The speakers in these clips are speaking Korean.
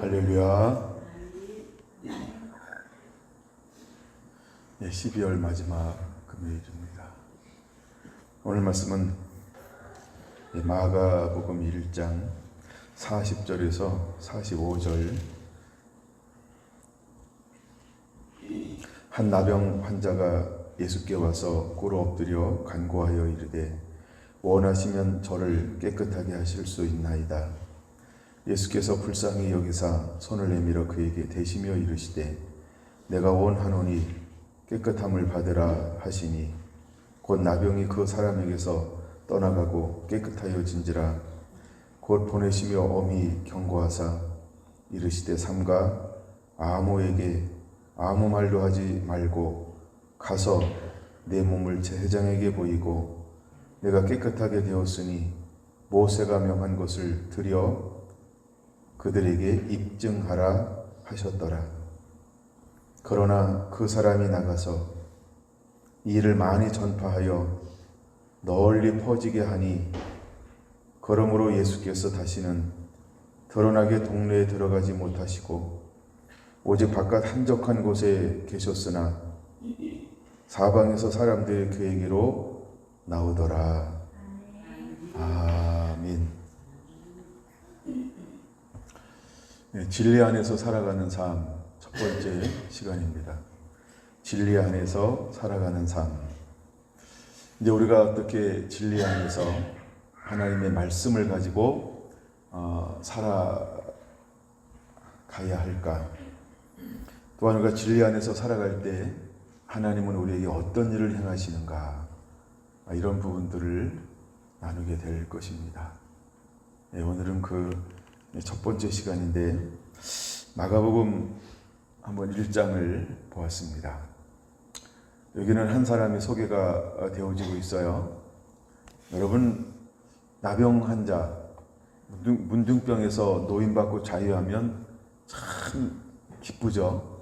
할렐루야. 네, 12월 마지막 금요일입니다. 오늘 말씀은 마가복음 1장 40절에서 45절. 한 나병 환자가 예수께 와서 꿇어 엎드려 간구하여 이르되 원하시면 저를 깨끗하게 하실 수 있나이다. 예수께서 불쌍히 여기사 손을 내밀어 그에게 대시며 이르시되 내가 원하노니 깨끗함을 받으라 하시니 곧 나병이 그 사람에게서 떠나가고 깨끗하여진지라. 곧 보내시며 엄히 경고하사 이르시되 삼가 아무에게 아무 말도 하지 말고 가서 내 몸을 제사장에게 보이고 내가 깨끗하게 되었으니 모세가 명한 것을 드려 그들에게 입증하라 하셨더라. 그러나 그 사람이 나가서 이 일을 많이 전파하여 널리 퍼지게 하니 그러므로 예수께서 다시는 드러나게 동네에 들어가지 못하시고 오직 바깥 한적한 곳에 계셨으나 사방에서 사람들이 그에게로 나오더라. 아멘. 네, 진리 안에서 살아가는 삶, 첫 번째 시간입니다. 진리 안에서 살아가는 삶. 이제 우리가 어떻게 진리 안에서 하나님의 말씀을 가지고 살아가야 할까? 또한 우리가 진리 안에서 살아갈 때 하나님은 우리에게 어떤 일을 행하시는가? 이런 부분들을 나누게 될 것입니다. 네, 오늘은 그 첫 번째 시간인데 마가복음 한번 1장을 보았습니다. 여기는 한 사람이 소개가 되어지고 있어요. 여러분, 나병 환자, 문둥병에서 노인받고 자유하면 참 기쁘죠.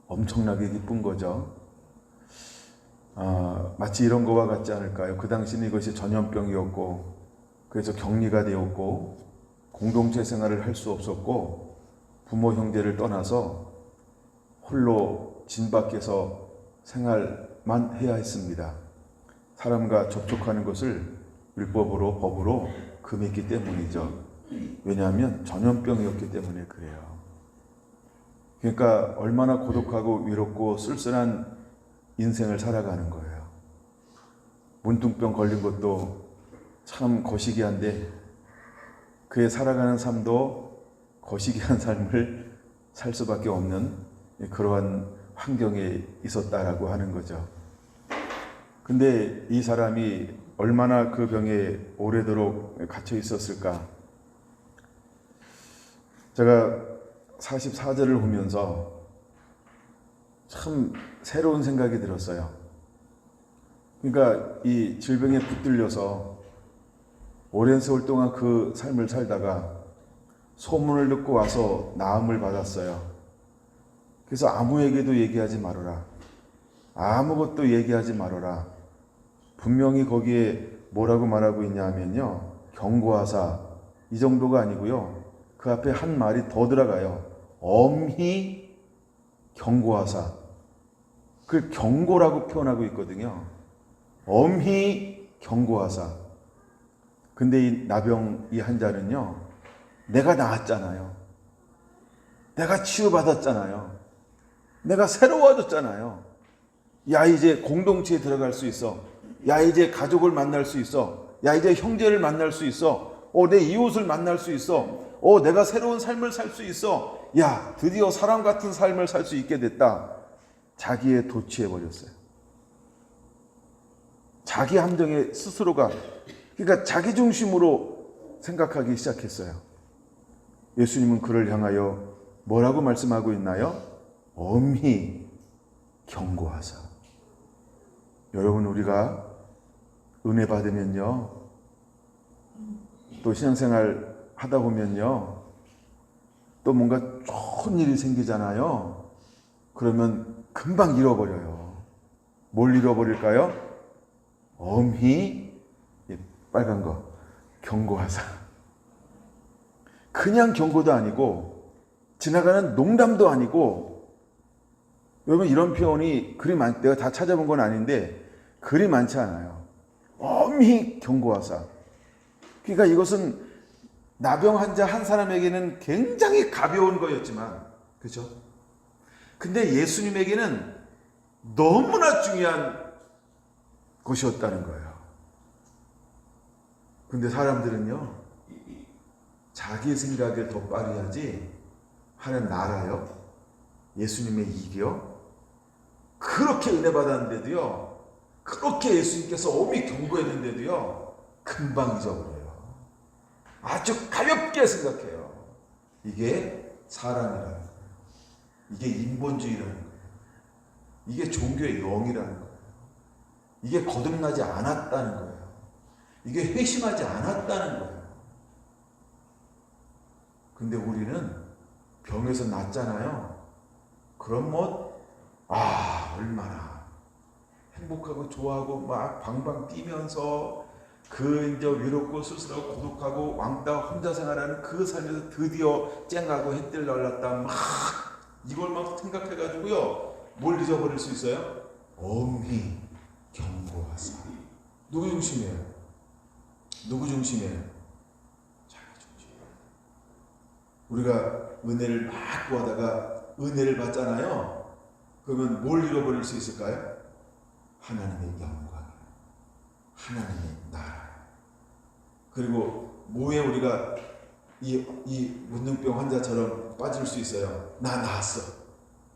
엄청나게 기쁜 거죠. 마치 이런 거와 같지 않을까요? 그 당시는 이것이 전염병이었고 그래서 격리가 되었고 공동체 생활을 할 수 없었고 부모 형제를 떠나서 홀로 진 밖에서 생활만 해야 했습니다. 사람과 접촉하는 것을 율법으로 법으로 금했기 때문이죠. 왜냐하면 전염병이었기 때문에 그래요. 그러니까 얼마나 고독하고 외롭고 쓸쓸한 인생을 살아가는 거예요. 문둥병 걸린 것도 참 거시기한데 그의 살아가는 삶도 거시기한 삶을 살 수밖에 없는 그러한 환경에 있었다라고 하는 거죠. 근데 이 사람이 얼마나 그 병에 오래도록 갇혀 있었을까? 제가 44절을 보면서 참 새로운 생각이 들었어요. 그러니까 이 질병에 붙들려서 오랜 세월 동안 그 삶을 살다가 소문을 듣고 와서 나음을 받았어요. 그래서 아무에게도 얘기하지 말아라. 아무것도 얘기하지 말아라. 분명히 거기에 뭐라고 말하고 있냐면요. 경고하사, 이 정도가 아니고요. 그 앞에 한 말이 더 들어가요. 엄히 경고하사. 그걸 경고라고 표현하고 있거든요. 엄히 경고하사. 근데 이 나병 이 환자는요, 내가 나았잖아요. 내가 치유받았잖아요. 내가 새로워졌잖아요. 야, 이제 공동체에 들어갈 수 있어. 야, 이제 가족을 만날 수 있어. 야, 이제 형제를 만날 수 있어. 내 이웃을 만날 수 있어. 내가 새로운 삶을 살 수 있어. 야, 드디어 사람 같은 삶을 살 수 있게 됐다. 자기에 도취해버렸어요. 자기 함정에 스스로가, 그러니까 자기 중심으로 생각하기 시작했어요. 예수님은 그를 향하여 뭐라고 말씀하고 있나요? 엄히 경고하사. 여러분, 우리가 은혜 받으면요, 또 신앙생활 하다 보면요, 또 뭔가 좋은 일이 생기잖아요. 그러면 금방 잃어버려요. 뭘 잃어버릴까요? 엄히, 빨간 거, 경고하사. 그냥 경고도 아니고 지나가는 농담도 아니고, 여러분 이런 표현이 그리 내가 다 찾아본 건 아닌데 그리 많지 않아요. 엄히 경고하사. 그러니까 이것은 나병 환자 한 사람에게는 굉장히 가벼운 거였지만, 그죠? 근데 예수님에게는 너무나 중요한 것이었다는 거예요. 근데 사람들은요, 자기 생각을 더 빠르하지 하는 나라요, 예수님의 일이요, 그렇게 은혜 받았는데도요, 그렇게 예수님께서 엄히 경고했는데도요, 금방 잊어버려요. 아주 가볍게 생각해요. 이게 사람이라는 거예요. 이게 인본주의라는 거예요. 이게 종교의 영이라는 거예요. 이게 거듭나지 않았다는 거예요. 이게 회심하지 않았다는 거예요. 근데 우리는 병에서 낫잖아요. 그럼 얼마나 행복하고 좋아하고 막 방방 뛰면서 이제 외롭고 쓸쓸하고 고독하고 왕따 혼자 생활하는 그 삶에서 드디어 쨍하고 햇들 날랐다 막 이걸 막 생각해가지고요, 뭘 잊어버릴 수 있어요? 엄히 경고하사. 누구 중심이에요? 누구 중심이에요? 자기 중심이에요. 우리가 은혜를 막 구하다가 은혜를 받잖아요. 그러면 뭘 잃어버릴 수 있을까요? 하나님의 영광, 하나님의 나라. 그리고 뭐에 우리가 이 문둥병 환자처럼 빠질 수 있어요? 나 나았어.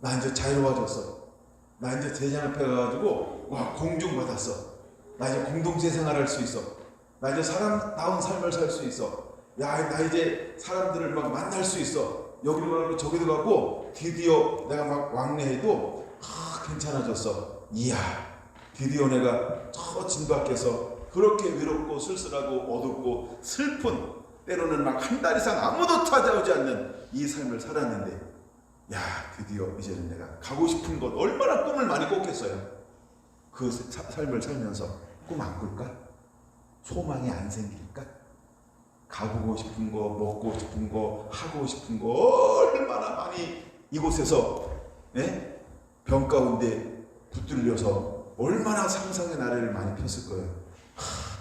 나 이제 자유로워졌어. 나 이제 대장 앞에 가가지고 공중받았어. 나 이제 공동체 생활할 수 있어. 나 이제 사람다운 삶을 살 수 있어. 나 이제 사람들을 막 만날 수 있어. 여기로 가고 저기로 가고 드디어 내가 막 왕래해도 괜찮아졌어. 이야, 드디어 내가 저 진 밖에서 그렇게 외롭고 쓸쓸하고 어둡고 슬픈, 때로는 막 한 달 이상 아무도 찾아오지 않는 이 삶을 살았는데, 드디어 이제는 내가 가고 싶은 곳, 얼마나 꿈을 많이 꿨겠어요. 그 삶을 살면서 꿈 안 꿀까? 소망이 안 생길까? 가보고 싶은 거, 먹고 싶은 거, 하고 싶은 거 얼마나 많이 이곳에서 병 가운데 붙들려서 얼마나 상상의 나래를 많이 폈을 거예요.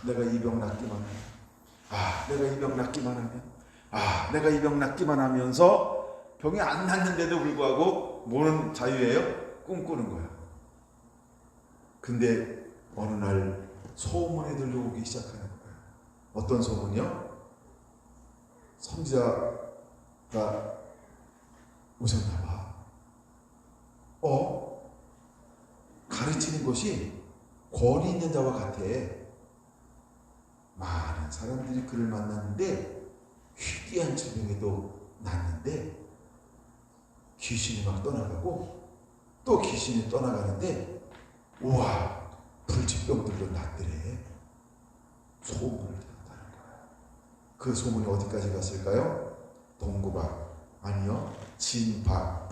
내가 이 병 낫기만 하면, 내가 이 병 낫기만 하면, 내가 이 병 낫기만 하면서 병이 안 낫는데도 불구하고 뭐는 자유예요? 꿈꾸는 거예요. 근데 어느 날 소문이 들려오기 시작하는 거예요. 어떤 소문이요? 선지자가 오셨나 봐. 가르치는 것이 권위 있는 자와 같아. 많은 사람들이 그를 만났는데 희귀한 질병에도 낫는데 귀신이 막 떠나가고 또 귀신이 떠나가는데 우와, 불치병들도 낫더래. 소문을 들었다는 거야. 그 소문이 어디까지 갔을까요? 동구박, 아니요, 진박,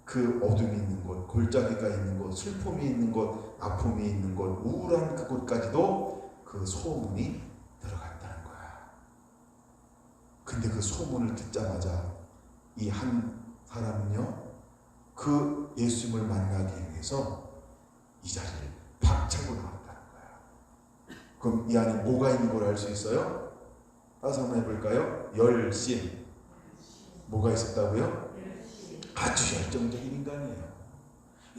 그 어둠이 있는 곳, 골짜기가 있는 곳, 슬픔이 있는 곳, 아픔이 있는 곳, 우울한 그곳까지도 그 소문이 들어갔다는 거야. 근데 그 소문을 듣자마자 이 한 사람은요, 그 예수님을 만나기 위해서 이 자리를 박차고 나왔다는 거야. 그럼 이 안에 뭐가 있는 걸 알 수 있어요? 따서 한번 해볼까요? 열심. 뭐가 있었다고요? 아주 열정적인 인간이에요.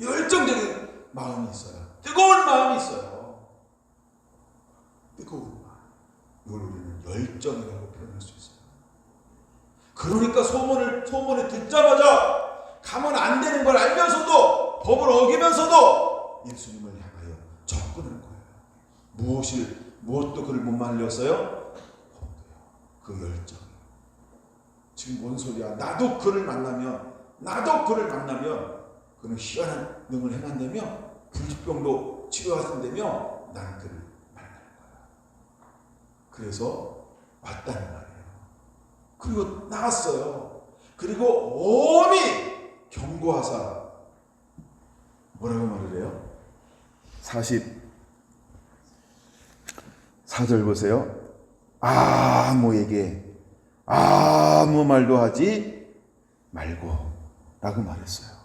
열정적인 마음이 있어요. 뜨거운 마음이 있어요. 뜨거운 마음. 이걸 우리는 열정이라고 표현할 수 있어요. 그러니까 소문을 듣자마자 가면 안 되는 걸 알면서도, 법을 어기면서도 예수님을 향하여 접근한 거예요. 무엇도 그를 못 말렸어요? 그 열정. 지금 뭔 소리야? 나도 그를 만나면 그는 희한한 능을 행한다며, 불치병도 치료하신다며, 나는 그를 만날 거야. 그래서 왔다는 말이에요. 그리고 나왔어요. 그리고 엄히 경고하사 뭐라고 말을 해요? 44절 보세요. 아무에게 아무 말도 하지 말고 라고 말했어요.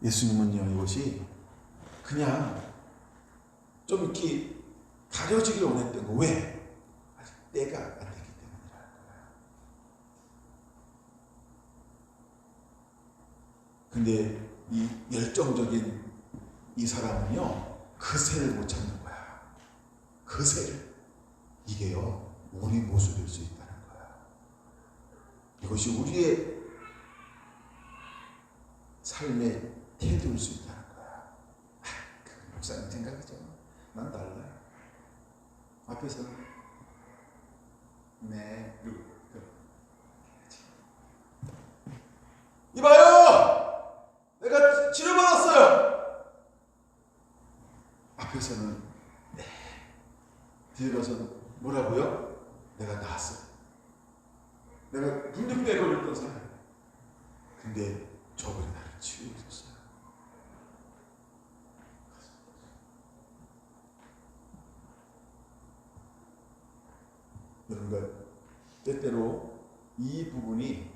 예수님은요, 이것이 그냥 좀 이렇게 가려지길 원했던 거. 왜? 아직 때가 안 됐기 때문이라는 거예요. 근데 이 열정적인 이 사람은요, 그 새를 못 찾는 거야. 그 새를. 이게요, 우리 모습일 수 있다는 거야. 이것이 우리의 삶의 태도일 수 있다는 거야. 그 목사님 생각이죠. 난 달라요. 앞에서는 네, 이봐요! 내가 치료받았어요! 앞에서는 네, 뒤에 가서는 뭐라고요? 내가 나았어요. 내가 눈등대에 걸렸던 사람. 근데 저분이 나를 치유해 줬어요. 여러분들, 때때로 이 부분이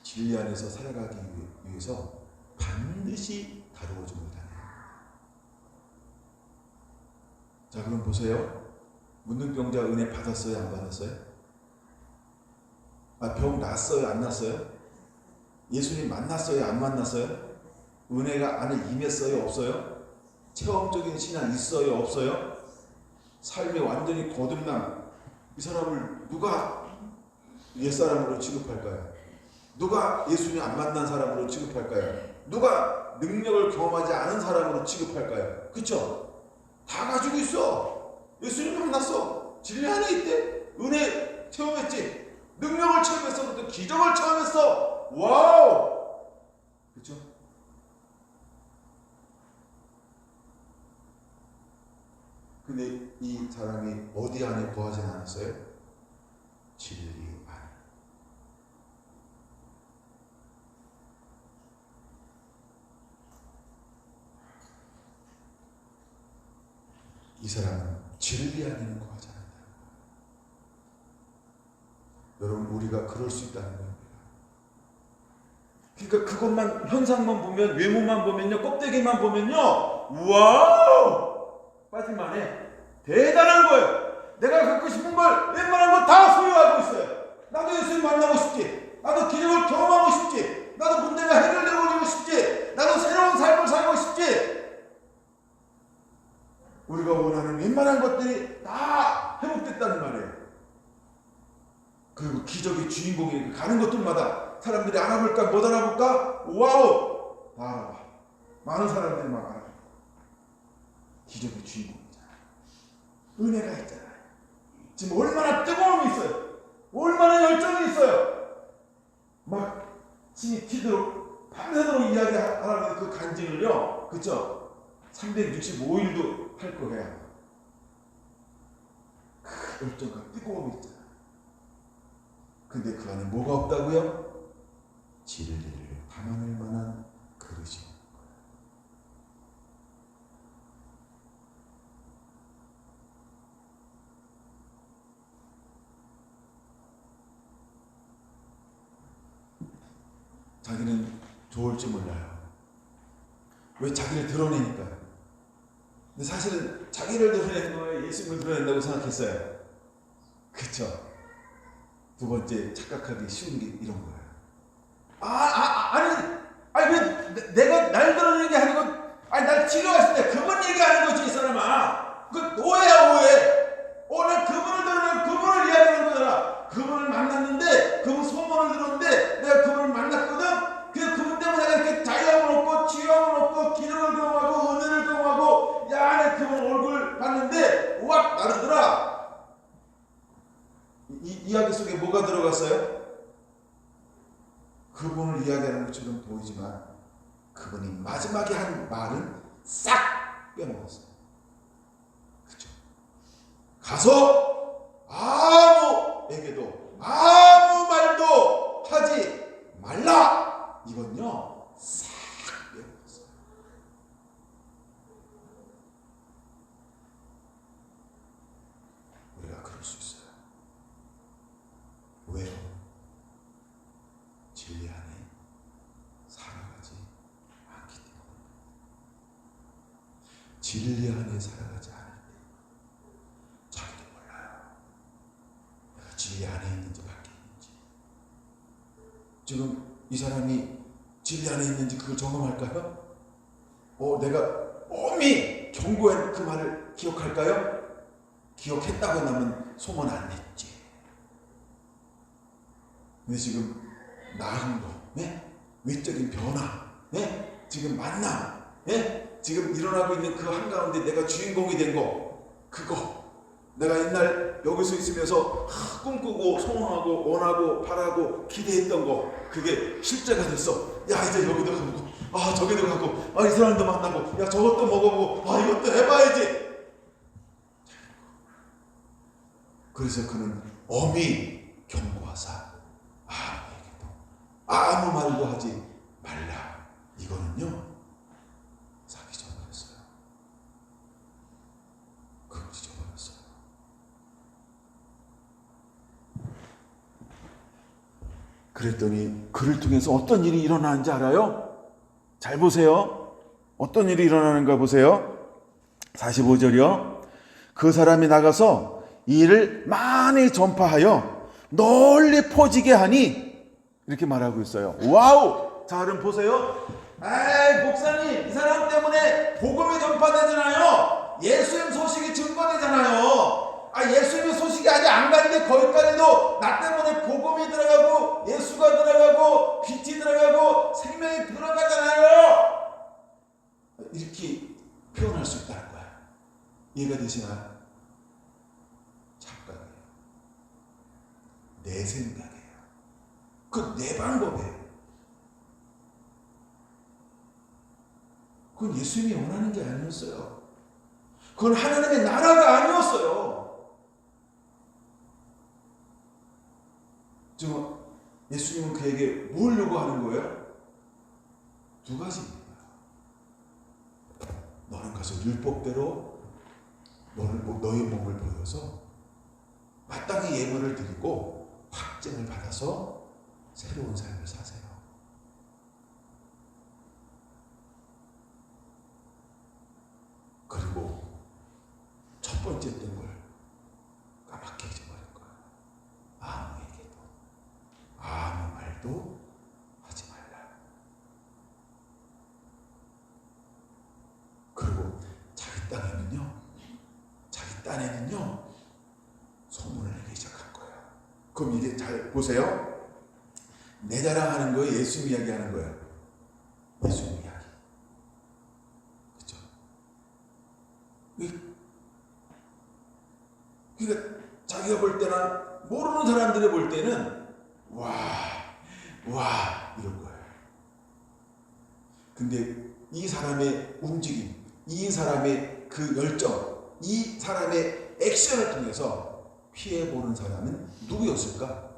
진리 안에서 살아가기 위해서 반드시 다루어집니다. 자, 그럼 보세요. 문둥병자 은혜 받았어요? 안 받았어요? 병 났어요? 안 났어요? 예수님 만났어요? 안 만났어요? 은혜가 안에 임했어요? 없어요? 체험적인 신앙 있어요? 없어요? 삶이 완전히 거듭남. 이 사람을 누가 옛사람으로 취급할까요? 누가 예수님 안 만난 사람으로 취급할까요? 누가 능력을 경험하지 않은 사람으로 취급할까요? 그쵸? 다 가지고 있어. 예수님 만났어. 진리 안에 있대. 은혜 체험했지. 능력을 체험했어. 또 기적을 체험했어. 와우! 그쵸? 근데 이 사람이 어디 안에 거하지 않았어요? 진리 안에. 이 사람은 진리 안에는 거하지 않았다. 여러분, 우리가 그럴 수 있다는 겁니다. 그러니까 그것만, 현상만 보면, 외모만 보면요, 껍데기만 보면요, 와우! 빠질만해. 대단한 거예요. 내가 갖고 싶은 걸 웬만한 거 다 소유하고 있어요. 나도 예수님 만나고 싶지. 나도 기적을 경험하고 싶지. 나도 문제가 해결되고 오고 싶지. 나도 새로운 삶을 살고 싶지. 우리가 원하는 웬만한 것들이 다 회복됐다는 말이에요. 그리고 기적의 주인공이 가는 곳들마다 사람들이 알아볼까 못 알아볼까? 와우! 다 알아봐. 많은 사람들이 막 알아봐. 기적의 주인공이잖아. 은혜가 있잖아. 지금 얼마나 뜨거움이 있어요. 얼마나 열정이 있어요. 막 침이 튀도록 밤새도록 이야기하라는 그 간증을요. 그쵸? 365일도 할 거예요. 그 열정과 뜨거움이 있잖아. 근데 그 안에 뭐가 없다고요? 진리를 담아낼 만한 그릇이 없는 거예요. 자기는 좋을지 몰라요. 왜? 자기를 드러내니까. 근데 사실은 자기를 드러내는 거에 예수님을 드러낸다고 생각했어요. 그쵸? 두 번째, 착각하기 쉬운 게 이런 거예요. 아니, 왜 내가 날 드러내는 게 아니고, 아니, 날 치료하실 때 그분 얘기하는 거지, 이 사람아. 그 오해야, 오해. 난 그분을 드러내고 그분을 이야기하는 거잖아. 그분을 만났는데, 그분 소문을 들었는데, 내가 그분을 만났거든? 그분 때문에 내가 이렇게 자유함을 얻고, 치유함을 얻고, 기능을 경험하고, 은혜를 경험하고, 야, 내 그분 얼굴 봤는데, 우악, 나르더라. 이 이야기 속에 뭐가 들어갔어요? 그분을 이야기하는 것처럼 보이지만 그분이 마지막에 한 말은 싹 빼먹었어요. 그렇죠? 가서 아무에게도 아무 말도 하지 말라. 이건요, 싹 빼먹었어요. 우리가 그럴 수 있어요. 진리 안에 살아가지 않을 때 자기도 몰라요. 내가 진리 안에 있는지 밖에 있는지. 지금 이 사람이 진리 안에 있는지 그걸 점검할까요? 내가 엄히 경고한 그 말을 기억할까요? 기억했다고 나면 소문 안 냈지. 근데 지금 나은 거, 외적인 변화, 지금 만남, 지금 일어나고 있는 그 한가운데 내가 주인공이 된 거, 그거 내가 옛날 여기서 있으면서 꿈꾸고 소망하고 원하고 바라고 기대했던 거, 그게 실제가 됐어. 야, 이제 여기도 가고, 저기도 가고, 이 사람도 만나고, 야, 저것도 먹어보고, 이것도 해봐야지. 그래서 그는 엄히 경고하사 아무에게도 아무 말도 하지 말라. 이거는요, 사기 쳐버렸어요. 그걸 잊어버렸어요. 그랬더니 그를 통해서 어떤 일이 일어나는지 알아요? 잘 보세요. 어떤 일이 일어나는가 보세요. 45절이요. 그 사람이 나가서 이 일을 많이 전파하여 널리 퍼지게 하니, 이렇게 말하고 있어요. 와우! 자, 그럼 보세요. 목사님, 이 사람 때문에 복음이 전파되잖아요. 예수님 소식이 증거되잖아요. 예수님의 소식이 아직 안 가는데 거기까지도 나 때문에 복음이 들어가고 예수가 들어가고 빛이 들어가고 생명이 들어가잖아요. 이렇게 표현할 수 있다는 거야. 이해가 되시나요? 착각이에요. 내 생각이에요. 그 내 방법이에요. 그건 예수님이 원하는 게 아니었어요. 그건 하나님의 나라가 아니었어요. 지금 예수님은 그에게 뭘 요구하는 거예요? 두 가지입니다. 너는 가서 율법대로 너의 몸을 보여서 마땅히 예물을 드리고 확증을 받아서 새로운 삶을 사세요. 그리고 첫 번째 했던 걸 까맣게 잊어버린 거야. 아무에게도 아무 말도 하지 말라. 그리고 자기 딴에는요 소문을 내기 시작한 거예요. 그럼 이제 잘 보세요. 내 자랑하는 거예요? 예수님 이야기하는 거예요? 예수님 이야기. 그렇죠? 그러니까 자기가 볼 때나 모르는 사람들이 볼 때는 와 이런 거예요. 근데 이 사람의 움직임, 이 사람의 그 열정, 이 사람의 액션을 통해서 피해보는 사람은 누구였을까?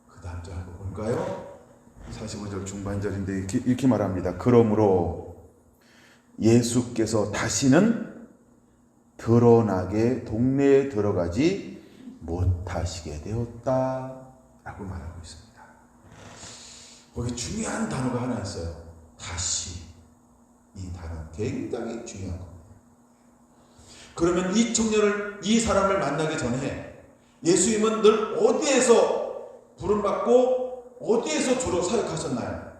그 다음 절 한번 볼까요? 45절 중반절인데 이렇게 말합니다. 그러므로 예수께서 다시는 드러나게 동네에 들어가지 못하시게 되었다 라고 말하고 있습니다. 거기 중요한 단어가 하나 있어요. 다시. 이 단어 굉장히 중요한 겁니다. 그러면 이 사람을 만나기 전에 예수님은 늘 어디에서 부름받고 어디에서 주로 사역하셨나요?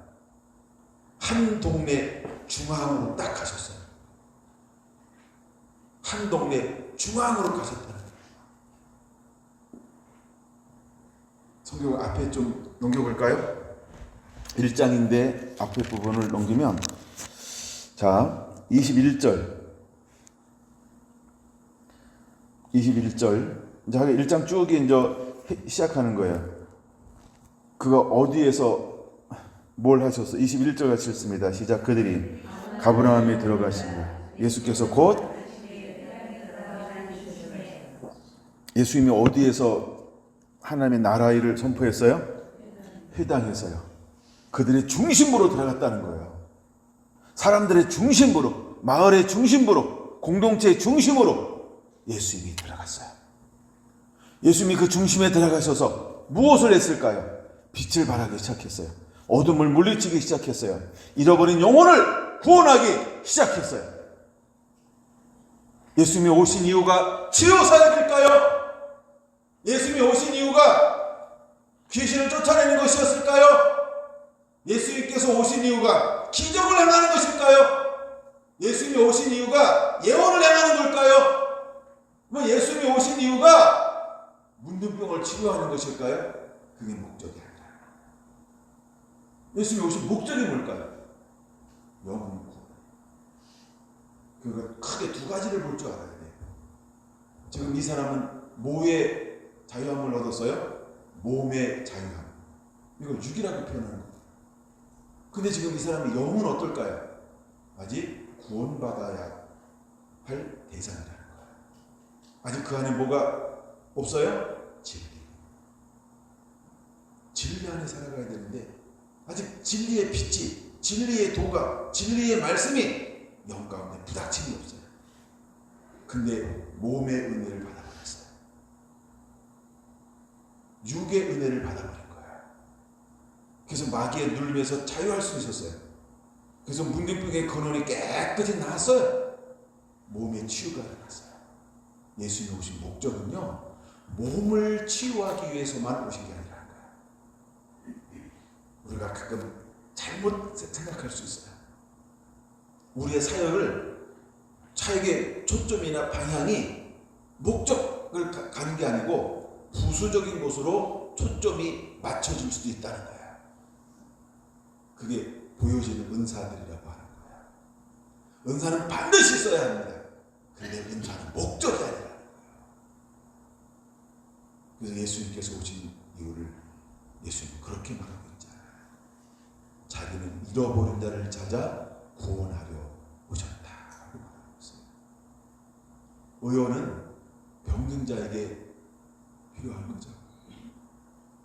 한 동네 중앙으로 딱 가셨어요. 한 동네 중앙으로 가셨다. 성경 앞에 좀 넘겨볼까요? 1장인데 앞에 부분을 넘기면, 자, 21절 이제 1장 쭉 이제 시작하는 거예요. 그가 어디에서 뭘 하셨어? 21절 같이 읽습니다. 시작. 그들이 가버나움에 들어가시니라. 예수께서 곧 예수님이 어디에서 하나님의 나라 일을 선포했어요? 회당에서요. 그들의 중심부로 들어갔다는 거예요. 사람들의 중심부로, 마을의 중심부로, 공동체의 중심으로 예수님이 들어갔어요. 예수님이 그 중심에 들어가셔서 무엇을 했을까요? 빛을 발하기 시작했어요. 어둠을 물리치기 시작했어요. 잃어버린 영혼을 구원하기 시작했어요. 예수님이 오신 이유가 치유사역일까요? 예수님이 오신 이유가 귀신을 쫓아내는 것이었을까요? 예수님께서 오신 이유가 기적을 행하는 것일까요? 예수님이 오신 이유가 예언을 행하는 걸까요? 뭐 예수님이 오신 이유가 문둥병을 치료하는 것일까요? 그게 목적이 아니라. 예수님이 오신 목적이 뭘까요? 영혼 구원. 그러니까 크게 두 가지를 볼 줄 알아야 돼요. 지금 이 사람은 뭐의 자유함을 얻었어요? 몸의 자유함. 이걸 육이라고 표현하는 거예요. 근데 지금 이 사람의 영은 어떨까요? 아직 구원받아야 할 대상이라는 거예요. 아직 그 안에 뭐가 없어요? 진리. 진리 안에 살아가야 되는데 아직 진리의 빛이, 진리의 도가, 진리의 말씀이 영 가운데 부닥침이 없어요. 근데 몸의 은혜를 받아버렸어요. 육의 은혜를 받아버린 거예요. 그래서 마귀에 눌려서 자유할 수 있었어요. 그래서 문둥병의 근원이 깨끗이 나았어요. 몸의 치유가 일어났어요. 예수님이 오신 목적은요, 몸을 치유하기 위해서만 오신 게 아니라는 거예요. 우리가 가끔 잘못 생각할 수 있어요. 우리의 사역의 초점이나 방향이 목적을 가는 게 아니고 부수적인 곳으로 초점이 맞춰질 수도 있다는 거예요. 그게 보여지는 은사들이라고 하는 거예요. 은사는 반드시 써야 합니다. 그런데 은사는 목적이 아니라는 거예요. 그래서 예수님께서 오신 이유를 예수님은 그렇게 말하고 있잖아요. 자기는 잃어버린 자를 찾아 구원하려 오셨다. 라고 말하고 있어요. 의원은 병든 자에게 필요한 거죠.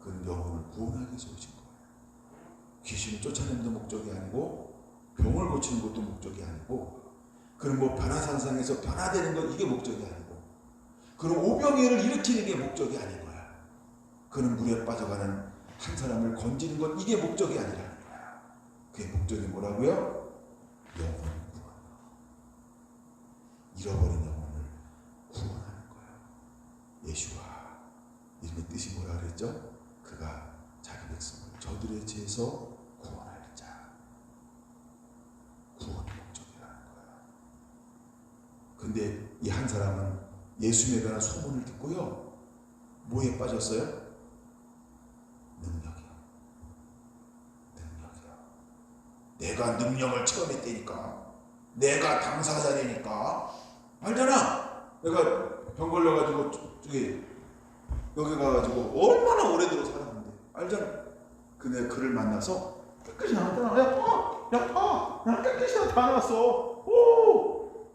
그는 영혼을 구원하기 위해서 오신 거예요. 귀신을 쫓아내는 것도 목적이 아니고 병을 고치는 것도 목적이 아니고 그는 뭐 변화산상에서 변화되는 것 이게 목적이 아니고 그는 오병이어를 일으키는 게 목적이 아닌 거야. 그는 물에 빠져가는 한 사람을 건지는 것 이게 목적이 아니라는 거야. 그게 목적이 뭐라고요? 영혼을 구원. 잃어버린 영혼을 구원하는 거야. 예수와 이름의 뜻이 뭐라 그랬죠? 그가 자기 백성을 저들의 죄에서 구원할 자. 구원의 목적이라는 거야. 근데 이 한 사람은 예수님에 관한 소문을 듣고요. 뭐에 빠졌어요? 능력이요. 내가 능력을 처음 했다니까. 내가 당사자니까. 알잖아. 내가 병 걸려가지고 여기 가가지고 얼마나 오래 들어 살았는데. 알잖아. 근데 그를 만나서 깨끗이 나왔잖아. 야, 깨끗이 다 나왔어. 오!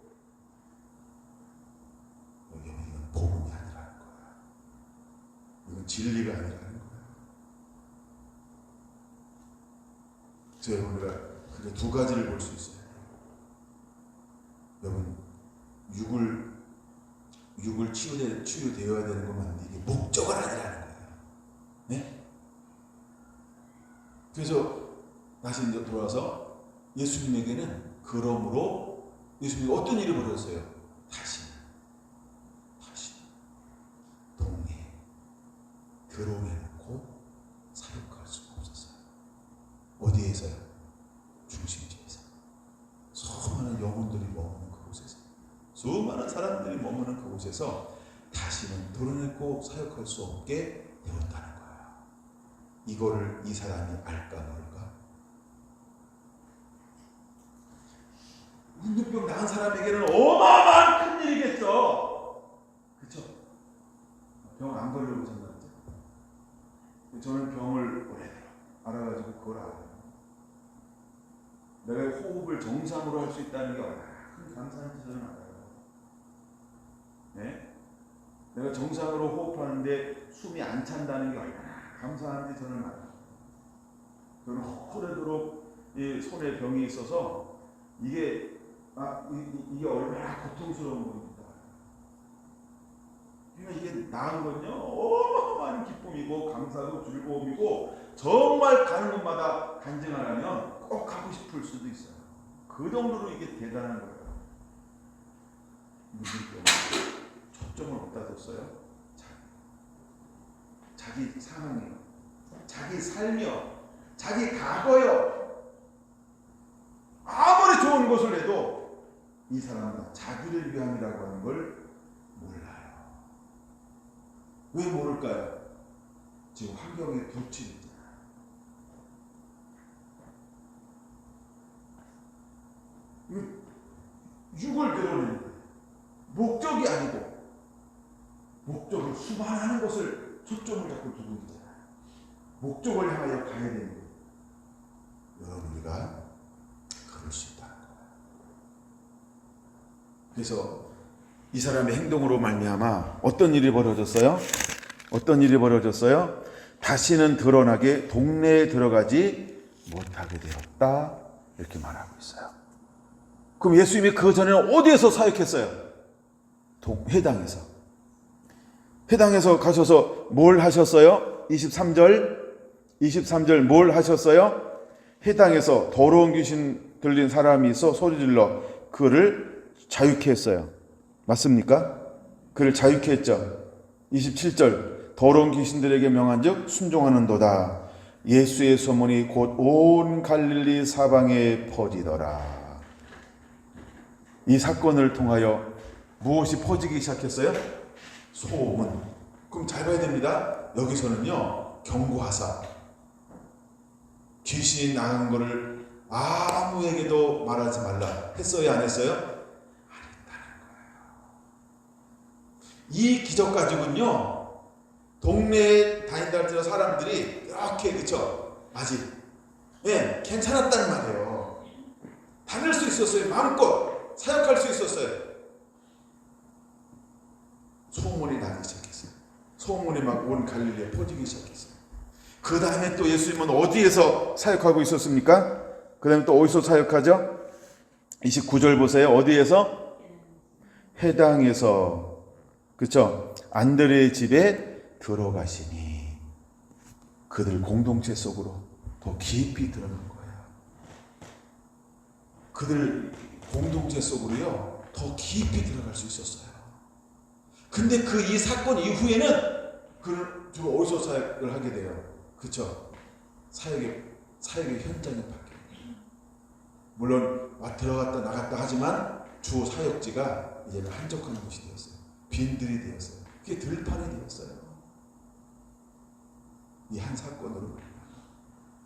이건 복음이 아니라는 거야. 이건 진리가 아니라는 거야. 그래서 우리가 그게 두 가지를 볼 수 있어요. 여러분, 육을 치유되어야 되는 건 맞는데 이게 목적은 아니라는 거예요. 네? 그래서 다시 이제 돌아와서 예수님에게는 그러므로 예수님이 어떤 일을 벌였어요? 다시 동네에 드러내놓고 사역할 수가 없었어요. 어디에서요? 중심지에서. 수많은 영혼들이 머무는 그곳에서, 수많은 사람들이 머무는 그곳에서 다시는 드러내고 사역할 수 없게 되었다는 거예요. 이거를 이 사람이 알까 모를까? 문둥병 나은 사람에게는 어마어마한 큰 일이겠죠. 그렇죠? 병 안 걸려보셨나? 저는 병을 오래돼요. 알아가지고 그걸 알아요. 내가 호흡을 정상으로 할 수 있다는 게 얼마나 큰 감사한지 저는 알아요. 네? 내가 정상으로 호흡하는데 숨이 안 찬다는 게 얼마나 감사한지 저는 알아요. 저는 오래도록 이 손에 병이 있어서 이게 얼마나 고통스러운 겁니다. 그러니까 이게 나은 건요 어마어마한 기쁨이고 감사고 즐거움이고 정말 가는 곳마다 간증하려면 꼭 가고 싶을 수도 있어요. 그 정도로 이게 대단한 거예요. 무슨 때문에 초점을 어디다 뒀어요? 자기 상황이요, 자기 삶이요, 자기 과거요. 아무리 좋은 것을 해도 이 사람은 자기를 위함이라고 하는 걸 몰라요. 왜 모를까요? 지금 환경에 겹치있잖아요. 육을 드러내는 거예요. 목적이 아니고 목적을 수반하는 것을 초점을 자꾸 두고 있잖아요. 목적을 향하여 가야 되는 거예요. 여러분, 우리가 그럴 수 있다는 거예요. 그래서 이 사람의 행동으로 말미암아 어떤 일이 벌어졌어요? 어떤 일이 벌어졌어요? 다시는 드러나게 동네에 들어가지 못하게 되었다, 이렇게 말하고 있어요. 그럼 예수님이 그 전에는 어디에서 사역했어요? 회당에서. 회당에서 가셔서 뭘 하셨어요? 23절 뭘 하셨어요? 회당에서 더러운 귀신 들린 사람이 있어 소리질러 그를 자유케 했어요. 맞습니까? 그를 자유케 했죠. 27절 더러운 귀신들에게 명한즉 순종하는도다. 예수의 소문이 곧 온 갈릴리 사방에 퍼지더라. 이 사건을 통하여 무엇이 퍼지기 시작했어요? 소문. 그럼 잘 봐야 됩니다. 여기서는요, 경고하사 귀신이 나간 것을 아무에게도 말하지 말라 했어요, 안 했어요? 안 했다는 거예요. 이 기적 가지고는요, 동네에 다닌다 할지라도 사람들이 이렇게, 그쵸? 아직 괜찮았다는 말이에요. 다닐 수 있었어요. 마음껏 사역할 수 있었어요. 소문이 나기 시작했어요. 소문이 막 온 갈릴리에 퍼지기 시작했어요. 그 다음에 또 예수님은 어디에서 사역하고 있었습니까? 그 다음에 또 어디서 사역하죠? 29절 보세요. 어디에서? 회당에서, 그쵸? 안드레의 집에 들어가시니 그들 공동체 속으로 더 깊이 들어간 거예요. 그들 공동체 속으로요, 더 깊이 들어갈 수 있었어요. 근데 이 사건 이후에는 그는 주로 어디서 사역을 하게 돼요? 그쵸? 사역의 현장이 바뀌어요. 물론 들어갔다 나갔다 하지만 주 사역지가 이제는 한적한 곳이 되었어요. 빈들이 되었어요. 그게 들판이 되었어요. 이 한 사건으로.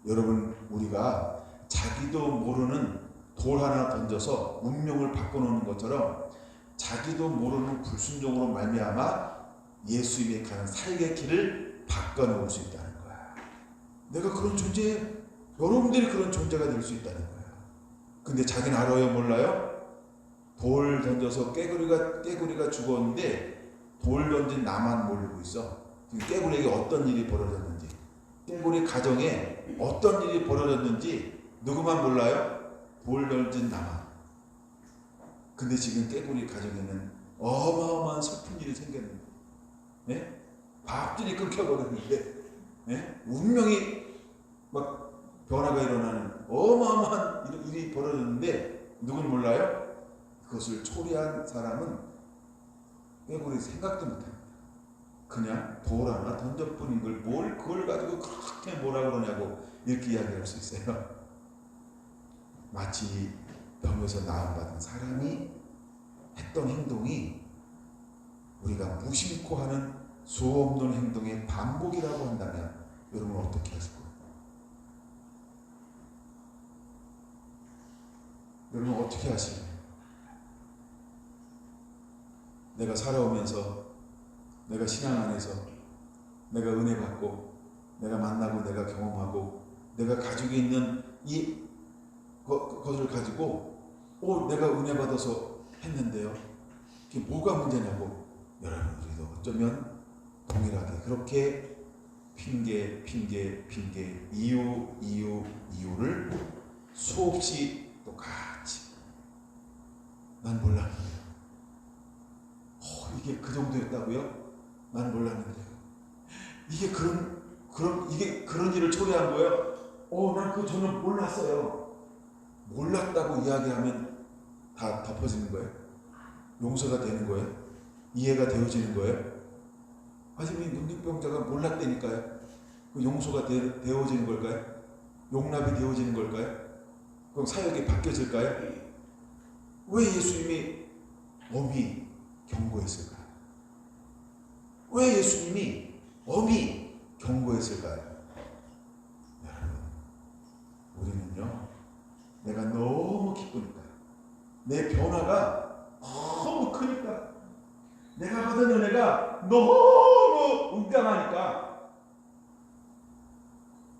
여러분, 우리가 자기도 모르는 돌 하나 던져서 운명을 바꿔놓는 것처럼 자기도 모르는 불순종으로 말미암아 예수님에 가는 사역의 길을 바꿔놓을 수 있다는 거야. 내가 그런 존재예요. 여러분들이 그런 존재가 될 수 있다는 거야. 근데 자기는 알아요, 몰라요? 돌 던져서 깨구리가 죽었는데 돌 던진 나만 모르고 있어. 깨구리에게 어떤 일이 벌어졌는지, 깨구리 가정에 어떤 일이 벌어졌는지 누구만 몰라요? 돌 던진 나만. 근데 지금 깨구리 가정에는 어마어마한 슬픈 일이 생겼는데, 밥줄이 끊겨버렸는데, 운명이 막 변화가 일어나는 어마어마한 일이 벌어졌는데 누군 몰라요? 그것을 초래한 사람은 깨구리 생각도 못합니다. 그냥 돌 하나 던져뿐인 걸 그걸 가지고 그렇게 뭐라 그러냐고 이렇게 이야기할 수 있어요. 마치 병에서 나음받은 사람이 했던 행동이 우리가 무심코 하는 수없는 행동의 반복이라고 한다면 여러분 어떻게 하실 거예요? 여러분 어떻게 하실까요? 내가 살아오면서 내가 신앙 안에서 내가 은혜 받고 내가 만나고 내가 경험하고 내가 가지고 있는 이 것을 가지고 내가 은혜 받아서 했는데요. 그게 뭐가 문제냐고. 여러분, 우리도 어쩌면 동일하게 그렇게 핑계 이유를 수없이 똑같이 난 몰랐는데요. 이게 그 정도였다고요? 난 몰랐는데요. 이게 그런 일을 초래한 거예요. 난 저는 몰랐어요. 몰랐다고 이야기하면 다 덮어지는 거예요. 용서가 되는 거예요? 이해가 되어지는 거예요? 하지만 이 문둥병자가 몰랐다니까요. 그 용서가 되어지는 걸까요? 용납이 되어지는 걸까요? 그럼 사역이 바뀌어질까요? 왜 예수님이 엄히 경고했을까요? 왜 예수님이 엄히 경고했을까요? 여러분, 우리는요, 내가 너무 기쁘니까, 내 변화가 너무 크니까, 내가 받은 은혜가 너무 웅장하니까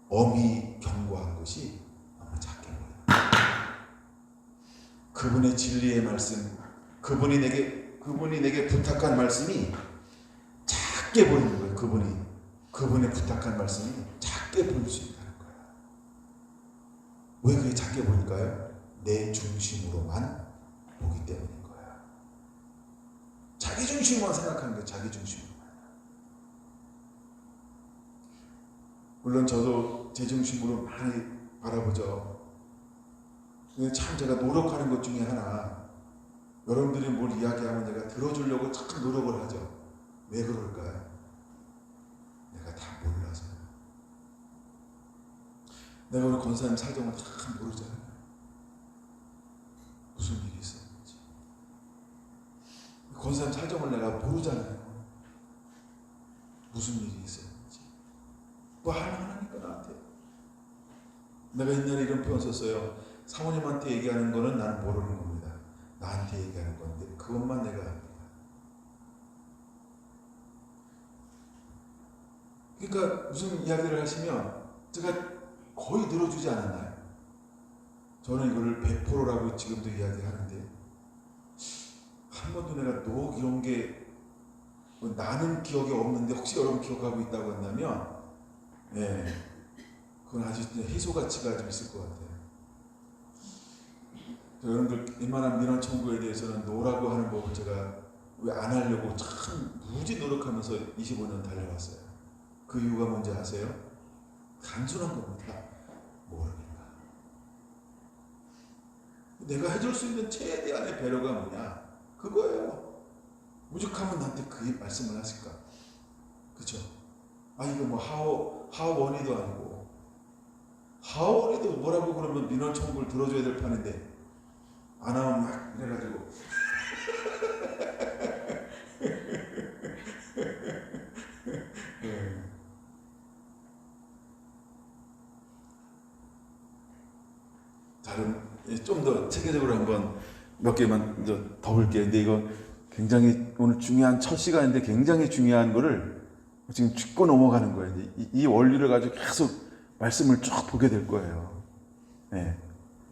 엄히 경고한 것이 너무 작게 보여요. 그분의 진리의 말씀, 그분이 내게 부탁한 말씀이 작게 보이는 거예요. 그분의 부탁한 말씀이 작게 보일 수 있다는 거예요. 왜 그게 작게 보일까요? 내 중심으로만 보기 때문인 거예요. 자기 중심으로만 생각하는 거예요. 자기 중심으로만. 물론 저도 제 중심으로 많이 바라보죠. 근데 참 제가 노력하는 것 중에 하나, 여러분들이 뭘 이야기하면 내가 들어주려고 참 노력을 하죠. 왜 그럴까요? 내가 다 몰라서요. 내가 우리 권사님 사정을 참 모르잖아요. 무슨 일이 있었는지. 권사님 사정을 내가 모르잖아요. 무슨 일이 있었는지. 뭐 하나니까 나한테. 내가 옛날에 이런 표현 썼어요. 사모님한테 얘기하는 거는 나는 모르는 겁니다. 나한테 얘기하는 건데 그것만 내가 합니다. 그러니까 무슨 이야기를 하시면 제가 거의 들어주지 않았나요? 저는 이거를 100%라고 지금도 이야기하는데 한 번도 내가 너 이런 게 나는 기억이 없는데 혹시 여러분 기억하고 있다고 한다면 그건 아주 해소 가치가 좀 있을 것 같아요. 여러분들 웬만한 민원 청구에 대해서는 노라고 하는 법을 제가 왜 안 하려고 참 무지 노력하면서 25년 달려왔어요. 그 이유가 뭔지 아세요? 단순한 겁니다. 모르니까. 내가 해줄 수 있는 최대한의 배려가 뭐냐? 그거예요. 무죽하면 나한테 그 말씀을 하실까? 그쵸? 이거 뭐 하원이도 아니고 하원이도 뭐라고 그러면 민원 청구를 들어줘야 될 판인데 안 하면 막 이래가지고 좀 더 체계적으로 한번 몇 개만 더 볼게요. 근데 이거 굉장히 오늘 중요한 첫 시간인데 굉장히 중요한 거를 지금 짚고 넘어가는 거예요. 이 원리를 가지고 계속 말씀을 쭉 보게 될 거예요.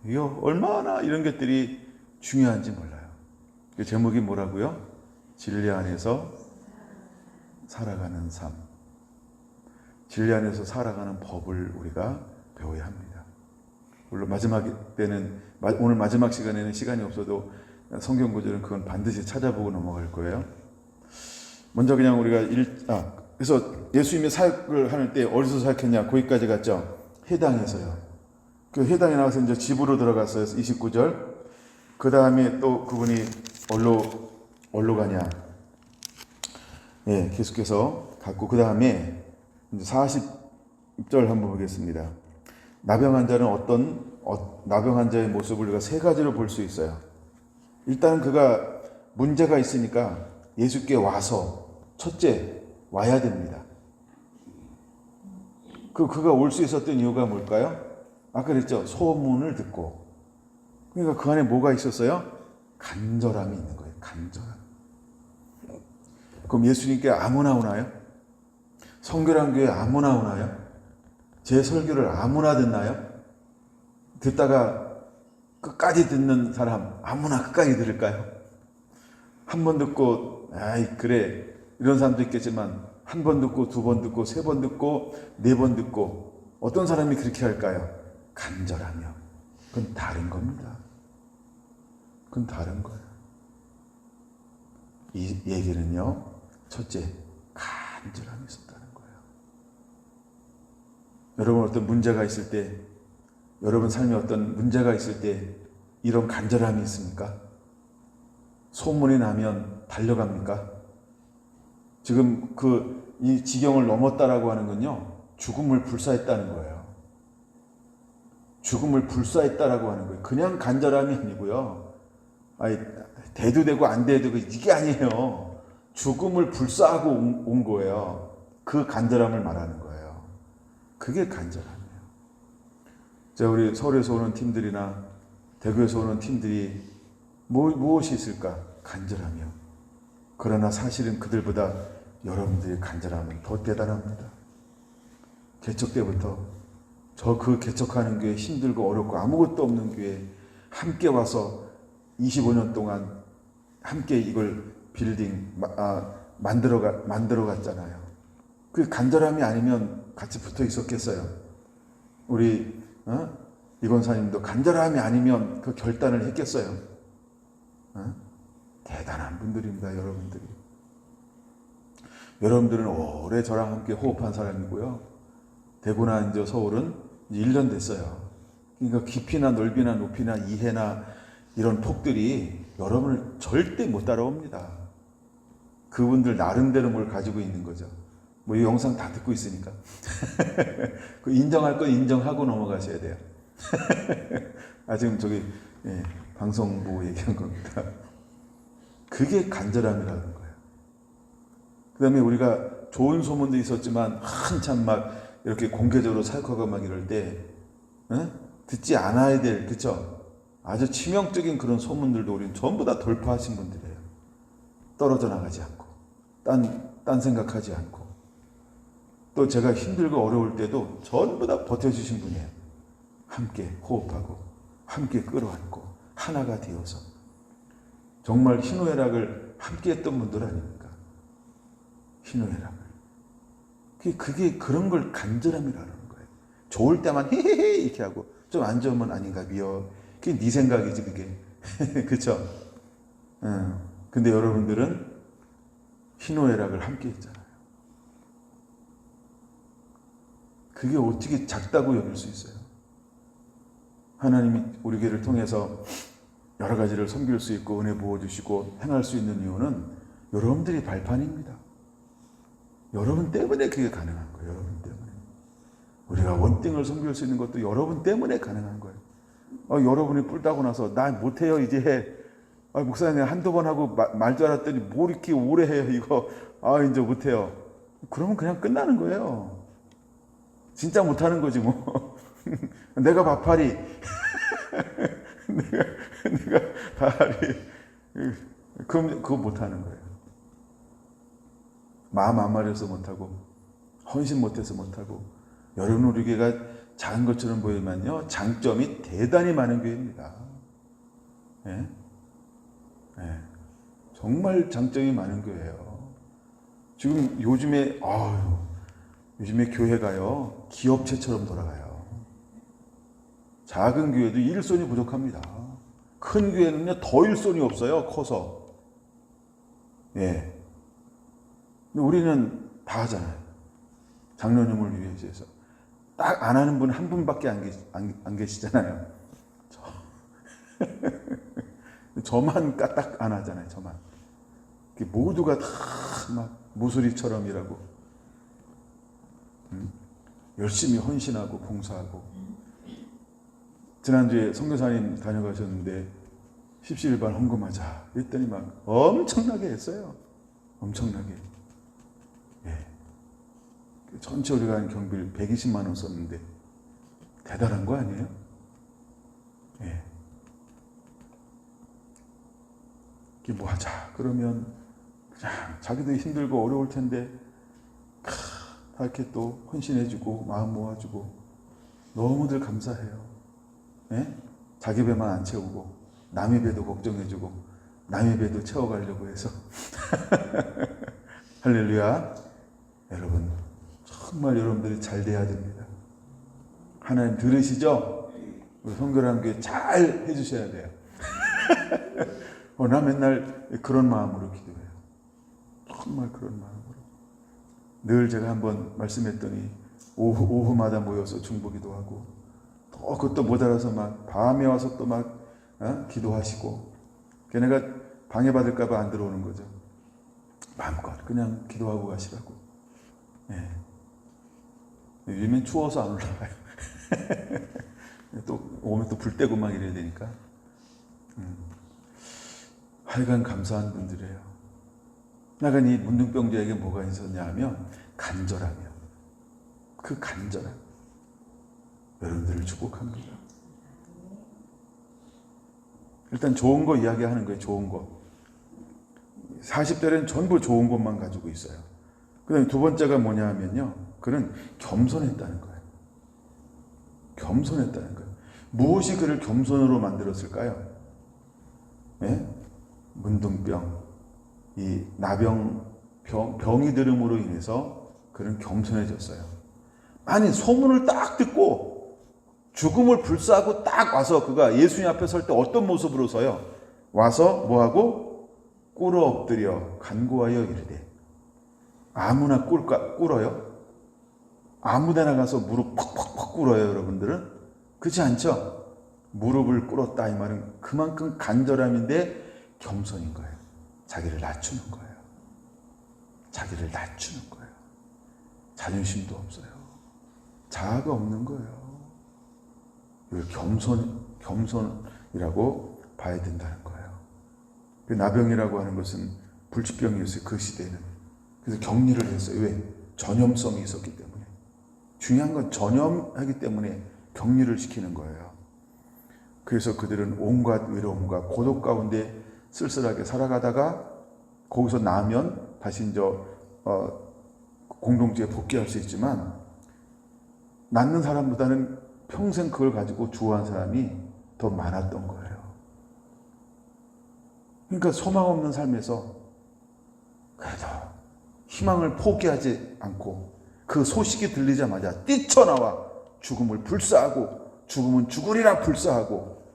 이거 얼마나 이런 것들이 중요한지 몰라요. 그 제목이 뭐라고요? 진리 안에서 살아가는 삶. 진리 안에서 살아가는 법을 우리가 배워야 합니다. 물론 마지막 때는 오늘 마지막 시간에는 시간이 없어도 성경 구절은 그건 반드시 찾아보고 넘어갈 거예요. 먼저 그냥 우리가 그래서 예수님이 사역을 하는 때 어디서 사역했냐? 거기까지 갔죠. 회당에서요. 그 회당에 나가서 이제 집으로 들어갔어요. 29절. 그 다음에 또 그분이 어디로 가냐? 계속해서 갔고 그 다음에 40절 한번 보겠습니다. 나병 환자의 모습을 우리가 세 가지로 볼 수 있어요. 일단 그가 문제가 있으니까 예수께 와서 첫째 와야 됩니다. 그가 올 수 있었던 이유가 뭘까요? 아까 그랬죠. 소문을 듣고. 그러니까 그 안에 뭐가 있었어요? 간절함이 있는 거예요. 간절함. 그럼 예수님께 아무나 오나요? 성결한 교회 아무나 오나요? 제 설교를 아무나 듣나요? 듣다가 끝까지 듣는 사람 아무나 끝까지 들을까요? 한 번 듣고 그래 이런 사람도 있겠지만 한 번 듣고 두 번 듣고 세 번 듣고 네 번 듣고 어떤 사람이 그렇게 할까요? 간절하며. 그건 다른 겁니다. 그건 다른 거예요. 이 얘기는요, 첫째 간절함이 있었다는 거예요. 여러분 어떤 문제가 있을 때, 여러분 삶에 어떤 문제가 있을 때 이런 간절함이 있습니까? 소문이 나면 달려갑니까? 지금 이 지경을 넘었다라고 하는 건요, 죽음을 불사했다는 거예요. 죽음을 불사했다라고 하는 거예요. 그냥 간절함이 아니고요. 아니, 돼도 되고 안 돼도 되고 이게 아니에요. 죽음을 불사하고 온 거예요. 그 간절함을 말하는 거예요. 그게 간절함이에요. 자, 우리 서울에서 오는 팀들이나 대구에서 오는 팀들이 무엇이 있을까? 간절함이요. 그러나 사실은 그들보다 여러분들의 간절함은 더 대단합니다. 개척 때부터 그 개척하는 교회 힘들고 어렵고 아무것도 없는 교회 함께 와서 25년 동안 함께 이걸 만들어 갔잖아요. 그 간절함이 아니면 같이 붙어 있었겠어요. 우리 이권사님도 간절함이 아니면 그 결단을 했겠어요. 대단한 분들입니다, 여러분들이. 여러분들은 오래 저랑 함께 호흡한 사람이고요. 대구나 이제 서울은 1년 됐어요. 그러니까 깊이나 넓이나 높이나 이해나 이런 폭들이 여러분을 절대 못 따라옵니다. 그분들 나름대로 뭘 가지고 있는 거죠. 뭐 이 영상 다 듣고 있으니까. 그 인정할 건 인정하고 넘어가셔야 돼요. 지금 방송 보고 얘기한 겁니다. 그게 간절함이라는 거예요. 그 다음에 우리가 좋은 소문도 있었지만 한참 막 이렇게 공개적으로 사역하고 막 이럴 때 듣지 않아야 될, 그쵸? 아주 치명적인 그런 소문들도 우리는 전부 다 돌파하신 분들이에요. 떨어져 나가지 않고 딴 생각하지 않고 또 제가 힘들고 어려울 때도 전부 다 버텨주신 분이에요. 함께 호흡하고 함께 끌어안고 하나가 되어서 정말 희노애락을 함께 했던 분들 아닙니까? 희노애락을. 그게 그런 걸 간절함이라는 거예요. 좋을 때만 헤헤헤 이렇게 하고 좀 안 좋으면 아닌가 미워. 그게 네 생각이지 그게. 그쵸? 근데 여러분들은 희노애락을 함께 했잖아요. 그게 어떻게 작다고 여길 수 있어요? 하나님이 우리 교회를 통해서 여러 가지를 섬길 수 있고 은혜 부어주시고 행할 수 있는 이유는 여러분들이 발판입니다. 여러분 때문에 그게 가능한 거예요. 여러분 때문에. 우리가 원띵을 섬길 수 있는 것도 여러분 때문에 가능한 거예요. 여러분이 뿔 따고 나서 나 못해요 이제 해. 목사님 한두 번 하고 말 줄 알았더니 뭘 이렇게 오래 해요 이거. 이제 못해요. 그러면 그냥 끝나는 거예요. 진짜 못하는 거지 뭐. 내가 바파리. 내가 바파리. 그거 못하는 거예요. 마음 안 마려서 못하고 헌신 못해서 못하고 여러분 우리 교회가 작은 것처럼 보이면요 장점이 대단히 많은 교회입니다. 예? 예. 정말 장점이 많은 교회예요. 지금 요즘에 교회가요 기업체처럼 돌아가요. 작은 교회도 일손이 부족합니다. 큰 교회는요 더 일손이 없어요. 커서. 예. 근데 우리는 다 하잖아요. 장로님을 위해서. 딱 안 하는 분 한 분밖에 안 계시잖아요. 저만 딱 안 하잖아요. 저만. 모두가 다 막 무수리처럼 일하고 열심히 헌신하고 봉사하고. 지난주에 선교사님 다녀가셨는데 십시일반 헌금하자 그랬더니 막 엄청나게 했어요. 엄청나게. 예. 전체 우리가 한 경비를 120만 원 썼는데 대단한 거 아니에요? 예. 이게 뭐 하자 그러면 그냥 자기도 힘들고 어려울 텐데 다 이렇게 또 헌신해주고 마음 모아주고 너무들 감사해요. 예? 자기 배만 안 채우고 남의 배도 걱정해주고 남의 배도 채워가려고 해서 할렐루야. 여러분 정말 여러분들이 잘 돼야 됩니다. 하나님 들으시죠? 우리 성결한 잘 해주셔야 돼요. 나 맨날 그런 마음으로 기도해요. 정말 그런 마음으로. 늘 제가 한번 말씀했더니 오후마다 모여서 중보기도 하고 또 그것도 모자라서 막 밤에 와서 또 막 기도하시고. 걔네가 방해받을까봐 안 들어오는 거죠. 마음껏 그냥 기도하고 가시라고. 예. 요즘엔 추워서 안 올라가요. 또 오면 또 불 떼고 막 이래야 되니까. 하여간 감사한 분들이에요. 나간 이 문둥병자에게 뭐가 있었냐 하면 간절함이요. 그 간절함. 여러분들을 축복합니다. 일단 좋은 거 이야기하는 거예요. 좋은 거. 40절에는 전부 좋은 것만 가지고 있어요. 그 다음에 두 번째가 뭐냐 하면요. 그는 겸손했다는 거예요. 겸손했다는 거예요. 무엇이 그를 겸손으로 만들었을까요? 예? 문둥병, 이 병이 들음으로 인해서 그는 겸손해졌어요. 아니, 소문을 딱 듣고 죽음을 불사하고 딱 와서 그가 예수님 앞에 설 때 어떤 모습으로 서요? 와서 뭐하고? 꿇어 엎드려 간구하여 이르되. 아무나 꿇어요? 아무데나 가서 무릎 퍽퍽퍽 꿇어요, 여러분들은? 그렇지 않죠? 무릎을 꿇었다 이 말은 그만큼 간절함인데 겸손인 거예요. 자기를 낮추는 거예요. 자기를 낮추는 거예요. 자존심도 없어요. 자아가 없는 거예요. 이걸 겸손이라고 봐야 된다는 거예요. 그 나병이라고 하는 것은 불치병이었어요. 그 시대에는. 그래서 격리를 했어요. 왜? 전염성이 있었기 때문에. 중요한 건 전염하기 때문에 격리를 시키는 거예요. 그래서 그들은 온갖 외로움과 고독 가운데 쓸쓸하게 살아가다가 거기서 나면 다시 이제 공동체에 복귀할 수 있지만 낫는 사람보다는 평생 그걸 가지고 주워한 사람이 더 많았던 거예요. 그러니까 소망 없는 삶에서 그래도 희망을 포기하지 않고 그 소식이 들리자마자 뛰쳐나와 죽음을 불사하고 죽음은 죽으리라 불사하고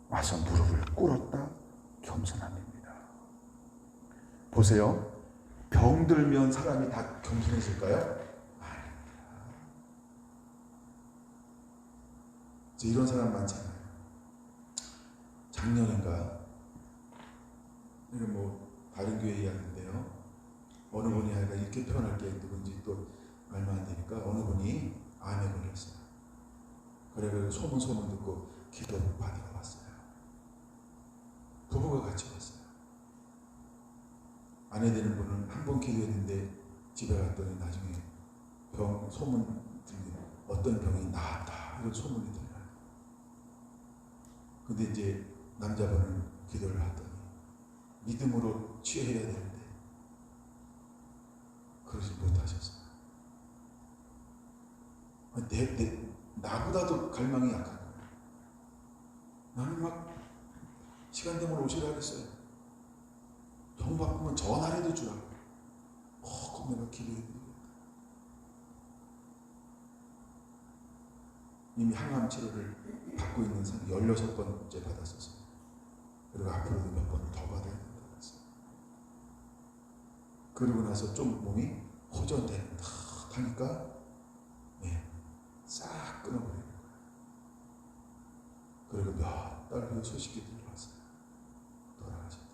와서 무릎을 꿇었다. 겸손함입니다. 보세요. 병들면 사람이 다 겸손해질까요? 아닙니다. 이런 사람 많잖아요. 작년인가 이건 뭐 다른 교회 이야기인데요. 어느 분이 하여간 이렇게 표현할 게 누군지 또 얼마 안 되니까 어느 분이 암에 걸렸어요. 그래서 소문 듣고 기도 받으러 왔어요. 부부가 같이 왔어요. 아내 되는 분은 한 번 기도했는데 집에 갔더니 나중에 소문 들리고 어떤 병이 나았다 이런 소문이 들려요. 근데 이제 남자분은 기도를 하더니 믿음으로 취해야 되는데 그러지 못하셨어요. 나보다도 갈망이 약한 거예요. 나는 막 시간 되면 오시라 그랬어요. 정 바쁘면 전화라도 주라고. 그럼 내가 기도했는데 이미 항암 치료를 받고 있는 사람이 16번째 받았었어요. 그리고 앞으로도 몇 번을 더 받아야 된다고 했어요. 그러고 나서 좀 몸이 호전되는 탁 하니까 싹 끊어버리는 거예요. 그리고 몇 달 후에 소식이 들어왔어요. 돌아가셨다.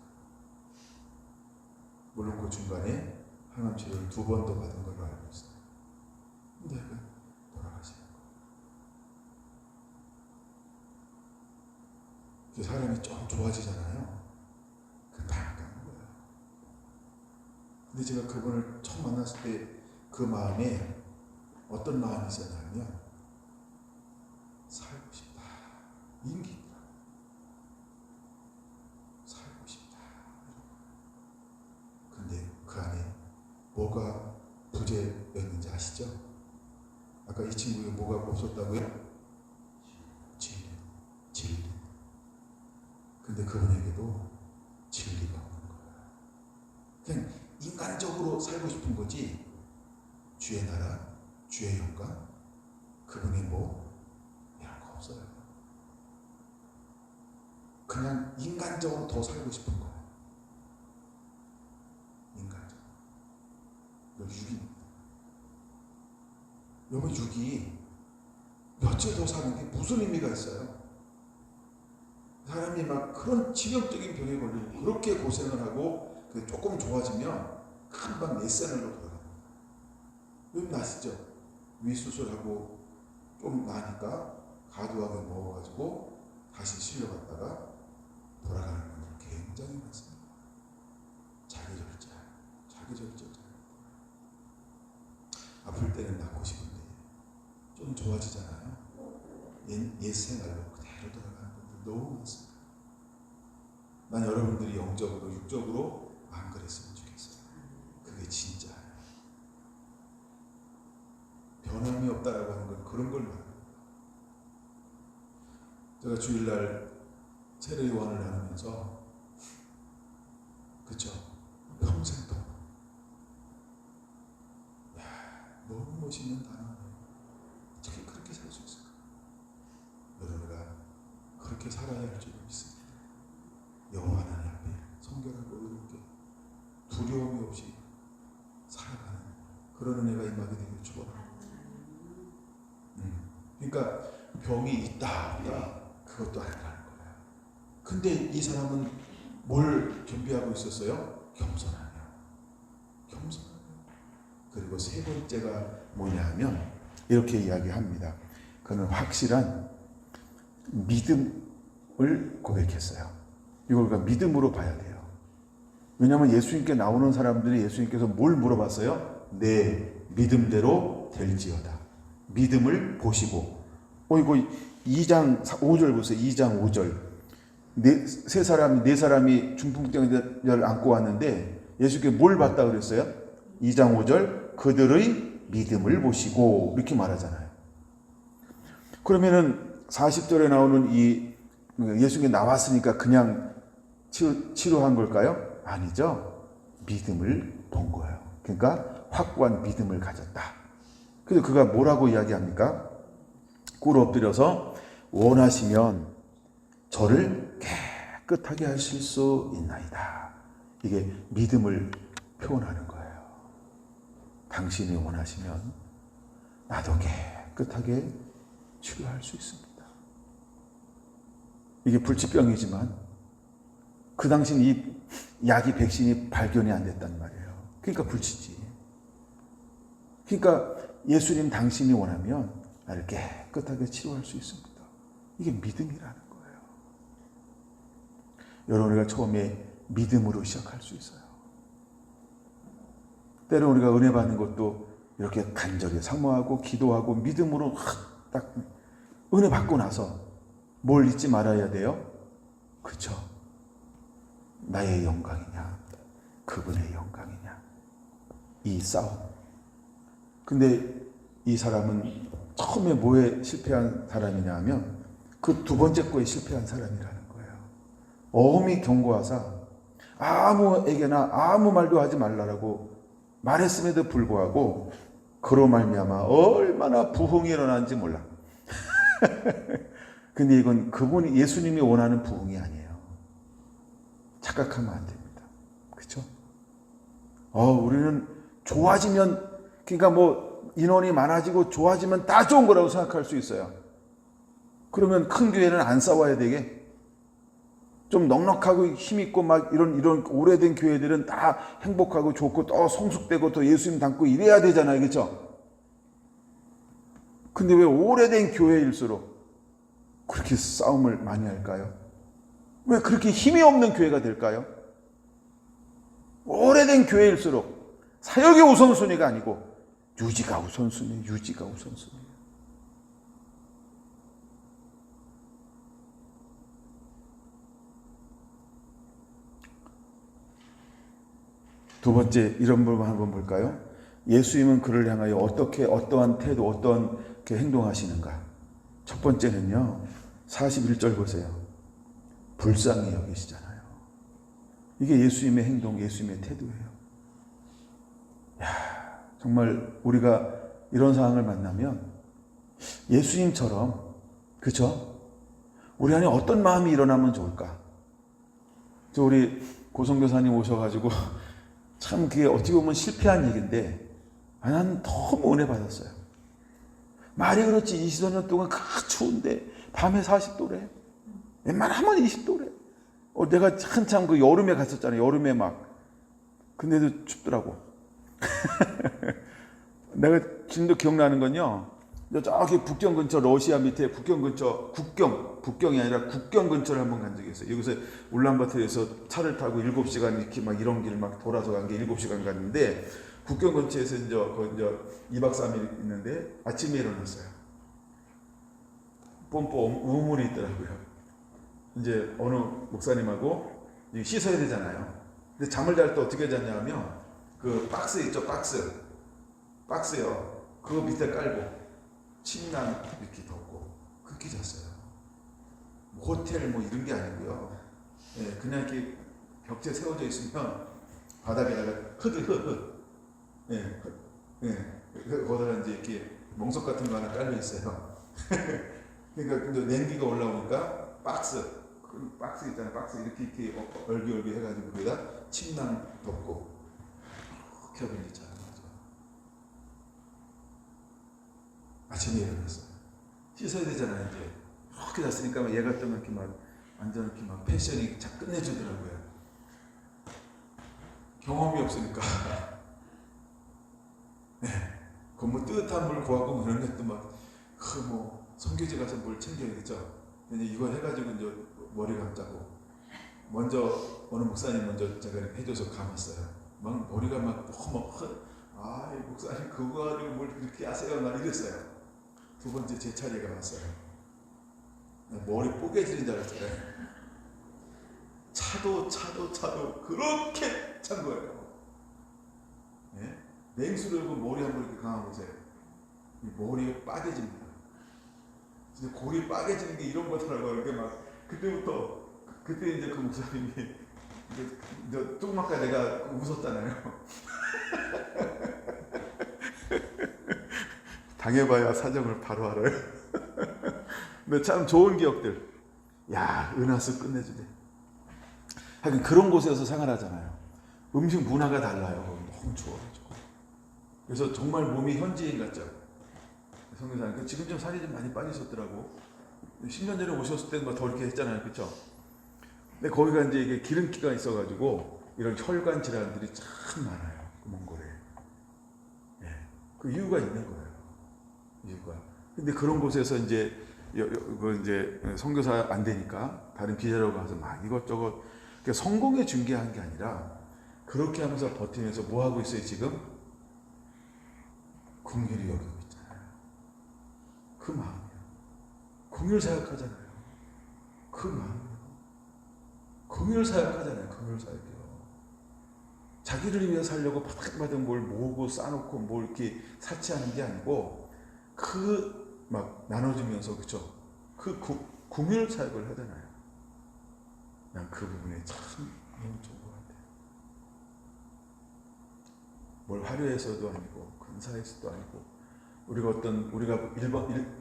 물론 그 중간에 항암 치료를 2번 더 받은 걸로 알고 있어요. 근데 돌아가시는 거예요. 사람이 좀 좋아지잖아요. 다 가는 거예요. 근데 제가 그분을 처음 만났을 때 그 마음에 어떤 마음이 있었냐면 살고 싶다. 인기다. 살고 싶다. 근데 그 안에 뭐가 부재였는지 아시죠? 아까 이 친구에게 뭐가 없었다고요? 진리. 근데 그분에게도 진리가 없는 거예요. 그냥 인간적으로 살고 싶은 거지 주의 나라, 주의 영광, 그분이 뭐 이런 거 없어요. 그냥 인간적으로 더 살고 싶은 거예요. 인간적으로. 여기 6입니다. 여기 6이 며칠 더 사는 게 무슨 의미가 있어요? 사람이 막 그런 치명적인 병에 걸리고 그렇게 고생을 하고 조금 좋아지면 금방 넷살로 돌아가요. 여러분 나시죠? 위수술하고 좀 나니까 과도하게 먹어가지고 다시 실려갔다가 돌아가는 분들 굉장히 많습니다. 자기절제. 아플 때는 낫고 싶은데 좀 좋아지잖아요. 옛 생활로 그대로 돌아가는 분들 너무 많습니다. 난 여러분들이 영적으로 육적으로 안 그랬으면 좋겠어요. 그게 진짜예요. 변함이 없다라고 하는 건 그런 걸 말합니다. 제가 주일날 세례요한을 나누면서 그쵸? 평생 동 너무 멋있는 단어예요. 어떻게 그렇게 살 수 있을까? 여러분가 그렇게 살아야 할 줄 믿습니다. 여호와 하나님 앞에 성결하고 의롭게 두려움이 없이 살아가는 그런 은혜가 임하게 되길 축원합니다. 그러니까 병이 있다 없다 그것도 아니라는 거예요. 근데 이 사람은 뭘 겸비하고 있었어요? 겸손하며. 그리고 세 번째가 뭐냐 하면 이렇게 이야기합니다. 그는 확실한 믿음을 고백했어요. 이걸 우리가 믿음으로 봐야 돼요. 왜냐하면 예수님께 나오는 사람들이 예수님께서 뭘 물어봤어요? 내 믿음대로 될지어다. 믿음을 보시고 이거 2장 5절 보세요. 2장 5절 네 사람이 중풍병자를 안고 왔는데 예수께 뭘 봤다 그랬어요? 2장 5절 그들의 믿음을 보시고 이렇게 말하잖아요. 그러면은 40절에 나오는 이 예수님께 나왔으니까 그냥 치료한 걸까요? 아니죠. 믿음을 본 거예요. 그러니까 확고한 믿음을 가졌다. 그래서 그가 뭐라고 이야기합니까? 꿇어 엎드려서 원하시면 저를 깨끗하게 하실 수 있나이다. 이게 믿음을 표현하는 거예요. 당신이 원하시면 나도 깨끗하게 치료할 수 있습니다. 이게 불치병이지만 그 당시는 이 약이 백신이 발견이 안 됐단 말이에요. 그러니까 불치지. 그러니까 예수님 당신이 원하면 나를 깨끗하게 치료할 수 있습니다. 이게 믿음이라는 거예요. 여러분 우리가 처음에 믿음으로 시작할 수 있어요. 때로 우리가 은혜 받는 것도 이렇게 간절히 사모하고 기도하고 믿음으로 딱 은혜 받고 나서 뭘 잊지 말아야 돼요? 그쵸? 나의 영광이냐 그분의 영광이냐 이 싸움. 근데 이 사람은 처음에 뭐에 실패한 사람이냐 하면 그 두 번째 거에 실패한 사람이라는 거예요. 어음이 경고하사 아무에게나 아무 말도 하지 말라라고 말했음에도 불구하고 그로 말미암아 얼마나 부흥이 일어난지 몰라. 근데 이건 그분이 예수님이 원하는 부흥이 아니에요. 착각하면 안 됩니다. 그렇죠? 우리는 좋아지면 그러니까 뭐 인원이 많아지고 좋아지면 다 좋은 거라고 생각할 수 있어요. 그러면 큰 교회는 안 싸워야 되게? 좀 넉넉하고 힘있고 막 이런 오래된 교회들은 다 행복하고 좋고 또 성숙되고 또 예수님 닮고 이래야 되잖아요. 그렇죠? 근데 왜 오래된 교회일수록 그렇게 싸움을 많이 할까요? 왜 그렇게 힘이 없는 교회가 될까요? 오래된 교회일수록 사역이 우선순위가 아니고 유지가 우선순위예요. 두 번째 이런 부분 한번 볼까요? 예수님은 그를 향하여 어떠한 태도, 어떠한 행동하시는가? 첫 번째는요, 41절 보세요. 불쌍히 여기시잖아요. 이게 예수님의 행동, 예수님의 태도예요. 정말 우리가 이런 상황을 만나면 예수님처럼, 그렇죠? 우리 안에 어떤 마음이 일어나면 좋을까? 우리 고성교사님 오셔가지고 참 그게 어찌 보면 실패한 얘기인데 난 너무 은혜 받았어요. 말이 그렇지 20년 동안 그 추운데 밤에 40도래. 웬만하면 20도래. 내가 한참 그 여름에 갔었잖아요. 여름에 막. 근데도 춥더라고. 내가 지금도 기억나는 건요. 저기 북경 근처 러시아 밑에 북경 근처 북경이 아니라 국경 근처를 한번 간 적이 있어요. 여기서 울란바토르에서 차를 타고 7시간 이렇게 막 이런 길 막 돌아서 간 게 7시간 갔는데 국경 근처에서 이제 2박 3일 있는데 아침에 일어났어요. 뽐뽐 우물이 있더라고요. 이제 어느 목사님하고 씻어야 되잖아요. 근데 잠을 잘 때 어떻게 잤냐면 그 박스 있죠, 박스요. 그거 밑에 깔고 침낭 이렇게 덮고 그렇게 잤어요. 호텔 뭐 이런 게 아니고요. 예, 그냥 이렇게 벽지에 세워져 있으면 바닥에다가 흙. 예, 거기다가 이제 이렇게 멍석 같은 거 하나 깔려 있어요. 그러니까 근데 냉기가 올라오니까 박스 있잖아요. 박스 이렇게 얼기얼기 해가지고 거기다 침낭 덮고 그렇게 하고 이제 자는 거죠. 아침에 일어났어요. 씻어야 되잖아요. 이제 그렇게 잤으니까 얘가 또 이렇게 막 완전 이렇게 막 패션이 잘 끝내주더라고요. 경험이 없으니까. 네. 그 뭐 뜨뜻한 물 구하고 뭐 이런 것도 막 성교지 가서 뭘 챙겨야겠죠. 근데 이거 해가지고 이제 머리 감자고 먼저 어느 목사님 먼저 제가 해줘서 감았어요. 막 머리가 막 너무 이 목사님 그거 가지고 뭘 그렇게 하세요? 막 이랬어요. 두 번째 제 차례가 왔어요. 머리 뽀개지는 줄 알았어요. 차도 그렇게 찬 거예요. 예? 냉수를 머리 한번 이렇게 감아보세요. 머리가 빠개집니다. 진짜 골이 빠개지는 게 이런 거더라고요. 이렇게 막 그때 이제 그 목사님이 이제 조금 아까 내가 웃었잖아요. 당해봐야 사정을 바로 알아요. 근데 참 좋은 기억들. 야, 은하수 끝내주네. 하여튼 그런 곳에서 생활하잖아요. 음식 문화가 달라요. 너무 좋아가지고. 그래서 정말 몸이 현지인 같죠. 성교사님, 지금 좀 살이 좀 많이 빠지셨더라고. 10년 전에 오셨을 때는 더 이렇게 했잖아요. 그쵸? 근데 거기가 이제 이게 기름기가 있어가지고 이런 혈관 질환들이 참 많아요. 그 몽골에. 예. 그 이유가 있는 거예요. 이유가. 근데 그런 곳에서 이제 선교사 안 되니까 다른 비자로 가서 막 이것저것 성공에 중개한 게 아니라 그렇게 하면서 버티면서 뭐 하고 있어요 지금? 긍휼히 여기고 있잖아요. 그 마음이에요. 긍휼 사역하잖아요. 그 마음이에요. 긍휼 사역하잖아요. 긍휼 사역이요. 자기를 위해 살려고 바닥바닥 뭘 모으고 쌓아놓고 뭘 이렇게 사치하는 게 아니고 막 나눠주면서 그쵸? 긍휼 사역을 하잖아요. 난 그 부분에 참 너무 좋은 것 같아요. 뭘 화려해서도 아니고 근사해서도 아니고 우리가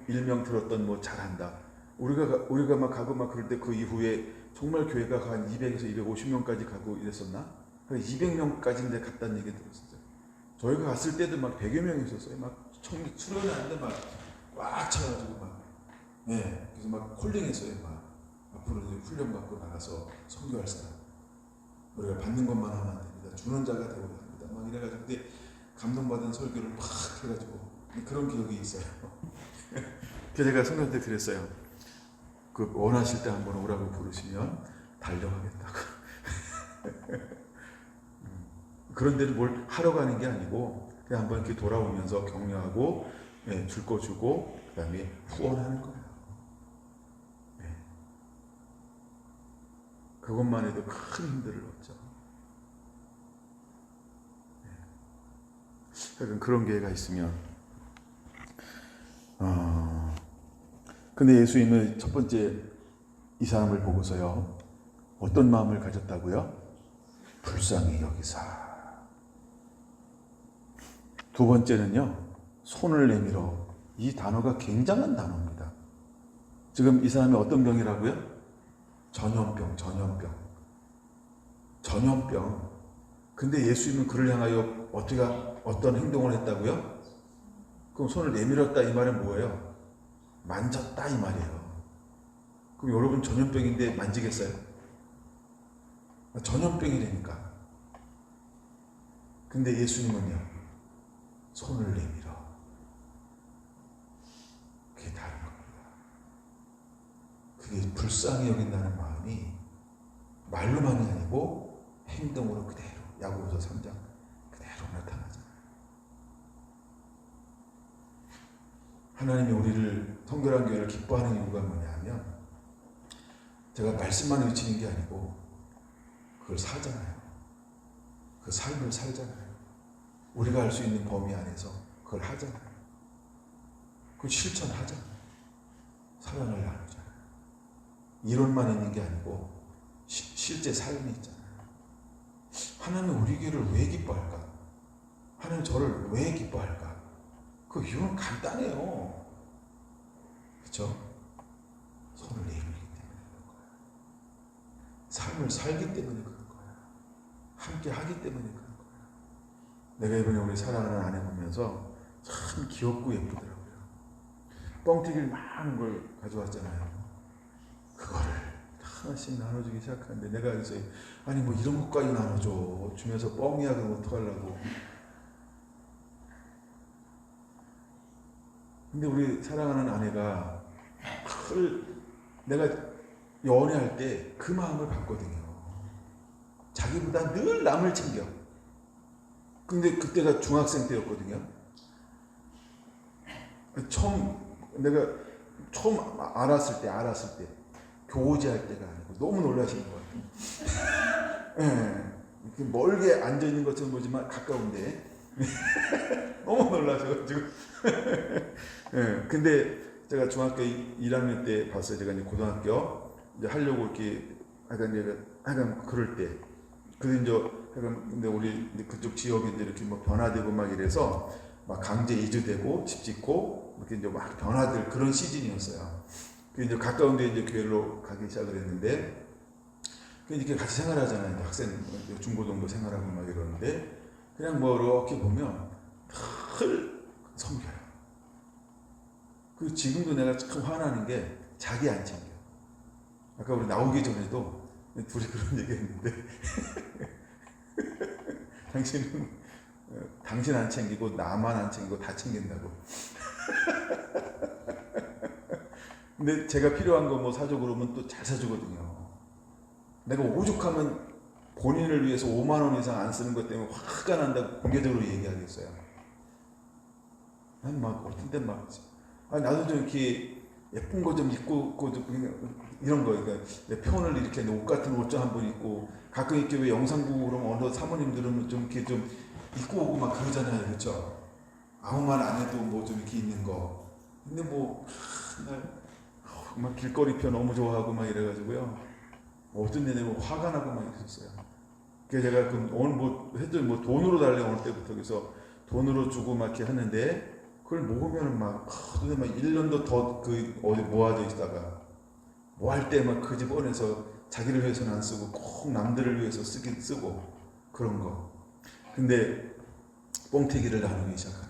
일명 들었던 뭐 잘한다. 우리가 막 가고 막 그럴 때 그 이후에 정말 교회가 한 200에서 250명까지 가고 이랬었나? 200명까지인데 갔다는 얘기 들었어요. 저희가 갔을 때도 막 100여 명이 있었어요. 막 수련하는데 막 꽉 차가지고 막 그래서 막 콜링했어요. 막 앞으로 이제 훈련 받고 나가서 선교할 사람. 우리가 받는 것만 하면 안 됩니다. 주는 자가 되고 합니다. 막 이래가지고 근데 감동받은 설교를 막 해가지고 그런 기억이 있어요. 그래서 제가 성도한테 그랬어요. 원하실 때 한번 오라고 부르시면 달려가겠다고. 그런 데를 뭘 하러 가는 게 아니고 그냥 한번 이렇게 돌아오면서 격려하고 줄 거 주고 그 다음에 후원하는 거예요. 그것만 해도 큰 힘들을 얻죠. 그런 기회가 있으면 근데 예수님은 첫 번째 이 사람을 보고서요 어떤 마음을 가졌다고요? 불쌍히 여기사. 두 번째는요 손을 내밀어. 이 단어가 굉장한 단어입니다. 지금 이 사람이 어떤 병이라고요? 전염병. 근데 예수님은 그를 향하여 어떤 행동을 했다고요? 그럼 손을 내밀었다 이 말은 뭐예요? 만졌다 이 말이에요. 그럼 여러분 전염병인데 만지겠어요? 전염병이라니까. 근데 예수님은요, 손을 내밀어. 그게 다른 겁니다. 그게 불쌍히 여긴다는 마음이 말로만이 아니고 행동으로 그대로, 야고보서 3장 그대로 나타나잖아요. 하나님이 우리를 성결한 교회를 기뻐하는 이유가 뭐냐면, 제가 말씀만 외치는 게 아니고 그걸 살잖아요. 그 삶을 살잖아요. 우리가 할 수 있는 범위 안에서 그걸 하잖아요. 그걸 실천하잖아요. 사랑을 나누잖아요. 이론만 있는 게 아니고 실제 삶이 있잖아요. 하나님은 우리 교회를 왜 기뻐할까? 하나님 저를 왜 기뻐할까? 그 이유는 간단해요. 그렇죠? 손을 내밀기 때문에 그런 거예요. 삶을 살기 때문에 그런 거예요. 함께 하기 때문에 그런 거예요. 내가 이번에 우리 사랑하는 아내 보면서 참 귀엽고 예쁘더라고요. 뻥튀기를 많은 걸 가져왔잖아요. 그거를 하나씩 나눠주기 시작하는데, 내가 그래서 아니 뭐 이런 것까지 나눠줘 주면서 뻥이야 그럼 어떡하려고. 근데 우리 사랑하는 아내가 내가 연애할 때 그 마음을 봤거든요. 자기보다 늘 남을 챙겨. 근데 그때가 중학생 때였거든요. 내가 처음 알았을 때 교제할 때가 아니고 너무 놀라시는 것 같아요. 예, 멀게 앉아 있는 것처럼 보지만 가까운데 너무 놀라셔가지고. 예, 근데 제가 중학교 1학년 때 봤어요. 제가 이제 고등학교 이제 하려고 이렇게 하여간 그럴 때. 근데 우리 그쪽 지역이 이제 이렇게 뭐 변화되고 막 이래서 막 강제 이주되고 집 짓고 이렇게 이제 막 변화될 그런 시즌이었어요. 그 이제 가까운데 이제 교회로 가기 시작을 했는데, 이렇게 같이 생활하잖아요. 이제 학생 중고등부 생활하고 막 이러는데, 그냥 뭐 이렇게 보면 늘 섬겨요. 그 지금도 내가 참 화나는 게 자기 안 챙겨. 아까 우리 나오기 전에도 둘이 그런 얘기했는데 당신 안 챙기고 나만 안 챙기고 다 챙긴다고. 근데 제가 필요한 거 뭐 사줘 그러면 또 잘 사주거든요. 내가 오죽하면 본인을 위해서 5만 원 이상 안 쓰는 것 때문에 화가 난다고 공개적으로 얘기하겠어요. 난 막 어떤 때 막 나도 좀 이렇게 예쁜 거 좀 입고 이런 거, 그러니까 내 편을 이렇게 옷 같은 옷 좀 한번 입고, 가끔 이렇게 왜 영상 보고 그러면 어느 사모님들은 좀 이렇게 좀 입고 오고 막 그러잖아요, 그렇죠? 아무 말 안 해도 뭐 좀 이렇게 있는 거. 근데 뭐 막 길거리 표 너무 좋아하고 막 이래가지고요. 어떤 데는 뭐 화가 나고 막 있었어요. 그래서 제가 오늘 뭐 해도 뭐 돈으로 달래 오늘 때부터, 그래서 돈으로 주고 막 이렇게 하는데, 그걸 모으면은 막 1년도 더 어디 모아져 있다가 뭐 할 때 막 그 집 꺼내서 자기를 위해서는 안 쓰고 꼭 남들을 위해서 쓰고 그런 거. 근데 뻥튀기를 나누기 시작하는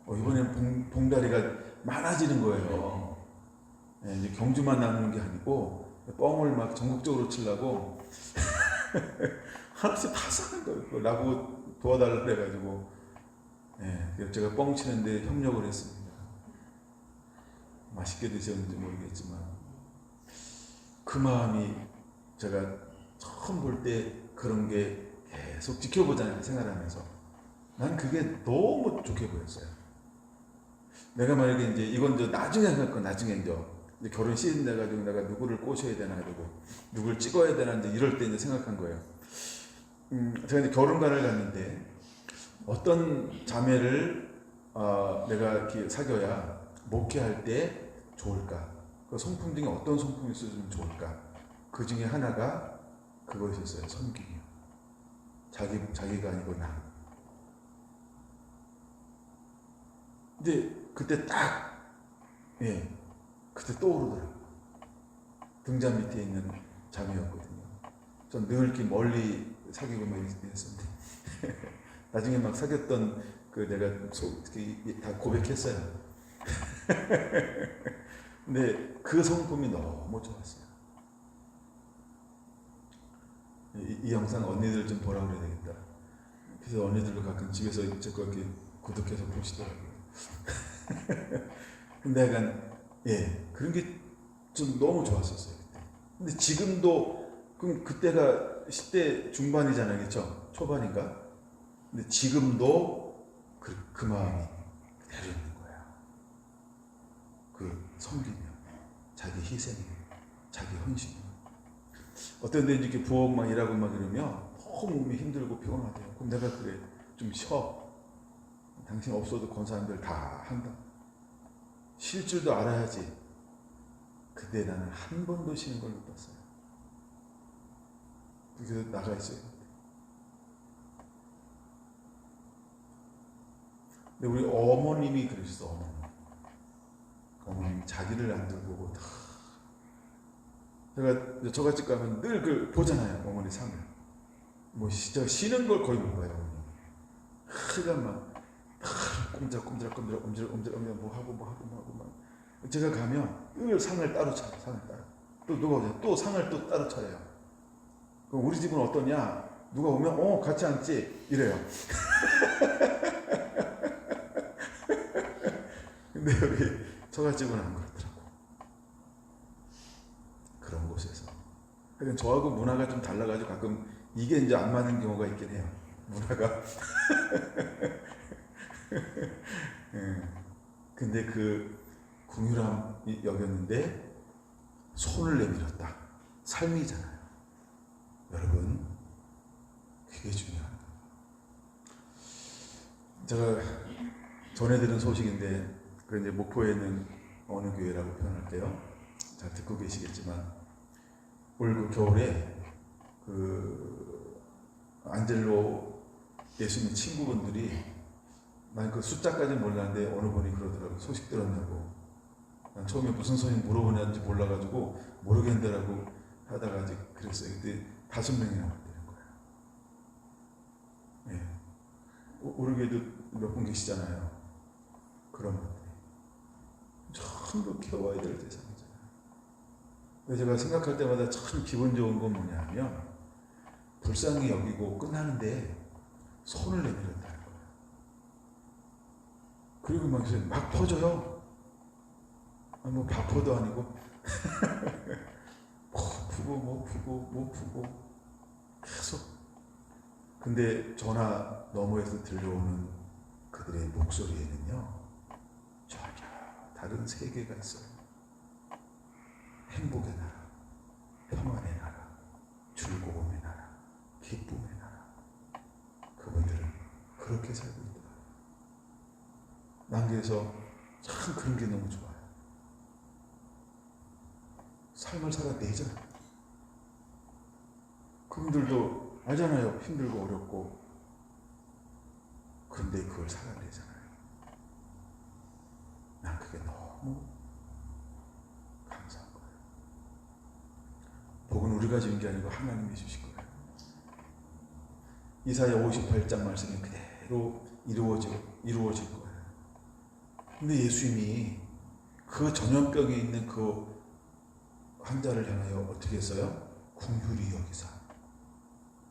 거예요. 이번엔 봉다리가 많아지는 거예요. 네, 이제 경주만 나누는 게 아니고 뻥을 막 전국적으로 치려고 하나씩 다 사는 거예요. 나보고 도와달라고 그래가지고, 네, 제가 뻥 치는데 협력을 했습니다. 맛있게 드셨는지 모르겠지만 그 마음이, 제가 처음 볼 때 그런 게 계속 지켜보잖아요, 생활하면서. 난 그게 너무 좋게 보였어요. 내가 만약에 이제 이건 나중에 할 거, 나중에 이제 결혼 시즌 돼가지고 내가 누구를 꼬셔야 되나 되고 누굴 찍어야 되나 이제 이럴 때 이제 생각한 거예요. 제가 이제 결혼관을 갔는데 어떤 자매를 내가 이렇게 사귀어야 목회할 때 좋을까? 그 성품 중에 어떤 성품이 있으면 좋을까? 그 중에 하나가 그거였어요. 섬김이요. 자기가 아니고 나. 근데 그때 그때 떠오르더라고요. 등잔 밑에 있는 자매였거든요. 전 늘 이렇게 멀리 사귀고 막 이랬었는데 나중에 막 사귀었던 내가 다 고백했어요. 근데 그 성품이 너무 좋았어요. 이 영상 언니들 좀 보라 그래야 되겠다. 그래서 언니들도 가끔 집에서 제 거 이렇게 구독해서 보시더라고요. 근데 약간 그런 게 좀 너무 좋았었어요 그때. 근데 지금도 그럼 그때가 10대 중반이잖아요, 그렇죠? 초반인가? 근데 지금도 그 마음이 그대로 있는 거야. 그 섬기며, 자기 희생이며, 자기 헌신이며. 어떤 데 이렇게 부엌 막 일하고 막 이러면 너무 몸이 힘들고 피곤하대요. 그럼 내가 그래, 좀 쉬어. 당신 없어도 건 사람들 다 한다. 쉴 줄도 알아야지. 근데 나는 한 번도 쉬는 걸 못 봤어요. 그래서 나가 있어요. 근데 우리 어머님이 그러셨어. 어머님이 자기를 안 들고 다. 제가 저같이 가면 늘 그 보잖아요. 어머니 삶을. 뭐 진짜 쉬는 걸 거의 못 봐요. 어머니. 하여간 막 꼼지락꼼지락 뭐 하고 막. 제가 가면 늘 상을 따로 차려. 상을 따로. 또 누가 오냐? 또 상을 또 따로 차려요. 그럼 우리 집은 어떠냐? 누가 오면 같이 앉지 이래요. 근데 여기 처갓집은 안 그렇더라고. 그런 곳에서. 그러니까 저하고 문화가 좀 달라가지고 가끔 이게 이제 안 맞는 경우가 있긴 해요. 문화가. 근데 그 궁유람이 여겼는데 손을 내밀었다. 삶이잖아요. 여러분, 그게 중요합니다. 제가 전해 들은 소식인데, 그 이제 목포에 있는 어느 교회라고 표현할게요. 잘 듣고 계시겠지만, 올 그 겨울에 그 안젤로 예수님 친구분들이, 난 그 숫자까지는 몰랐는데 어느 분이 그러더라고요. 소식 들었냐고. 난 처음에 무슨 소식 물어보냐는지 몰라가지고 모르겠는데라고 하다가 이제 그랬어요. 그때 5명이나 왔다는 거예요. 오르게도 몇 분 계시잖아요. 그런 분들이 전부 키워야 될 대상이잖아요. 그래서 제가 생각할 때마다 참 기분 좋은 건 뭐냐 하면, 불쌍히 여기고 끝나는데 손을 내밀었다는 거예요. 그리고 막 퍼져요. 뭐 바포도 아니고 뭐 푸고 계속. 근데 전화 너머에서 들려오는 그들의 목소리에는요, 전혀 다른 세계가 있어요. 행복의 나라, 평안의 나라, 즐거움의 나라, 기쁨의 나라. 그분들은 그렇게 살고 있더라고요. 난 그래서 참 그런 게 너무 좋아요. 삶을 살아내잖아요. 그분들도 알잖아요. 힘들고 어렵고. 그런데 그걸 살아내잖아요. 난 그게 너무 감사한 거예요. 복은 우리가 주는 게 아니고 하나님이 주신 거예요. 이사야 58장 말씀이 그대로 이루어질 거예요. 근데 예수님이 그 전염병에 있는 그 환자를 향하여 어떻게 했어요? 긍휼히 여기사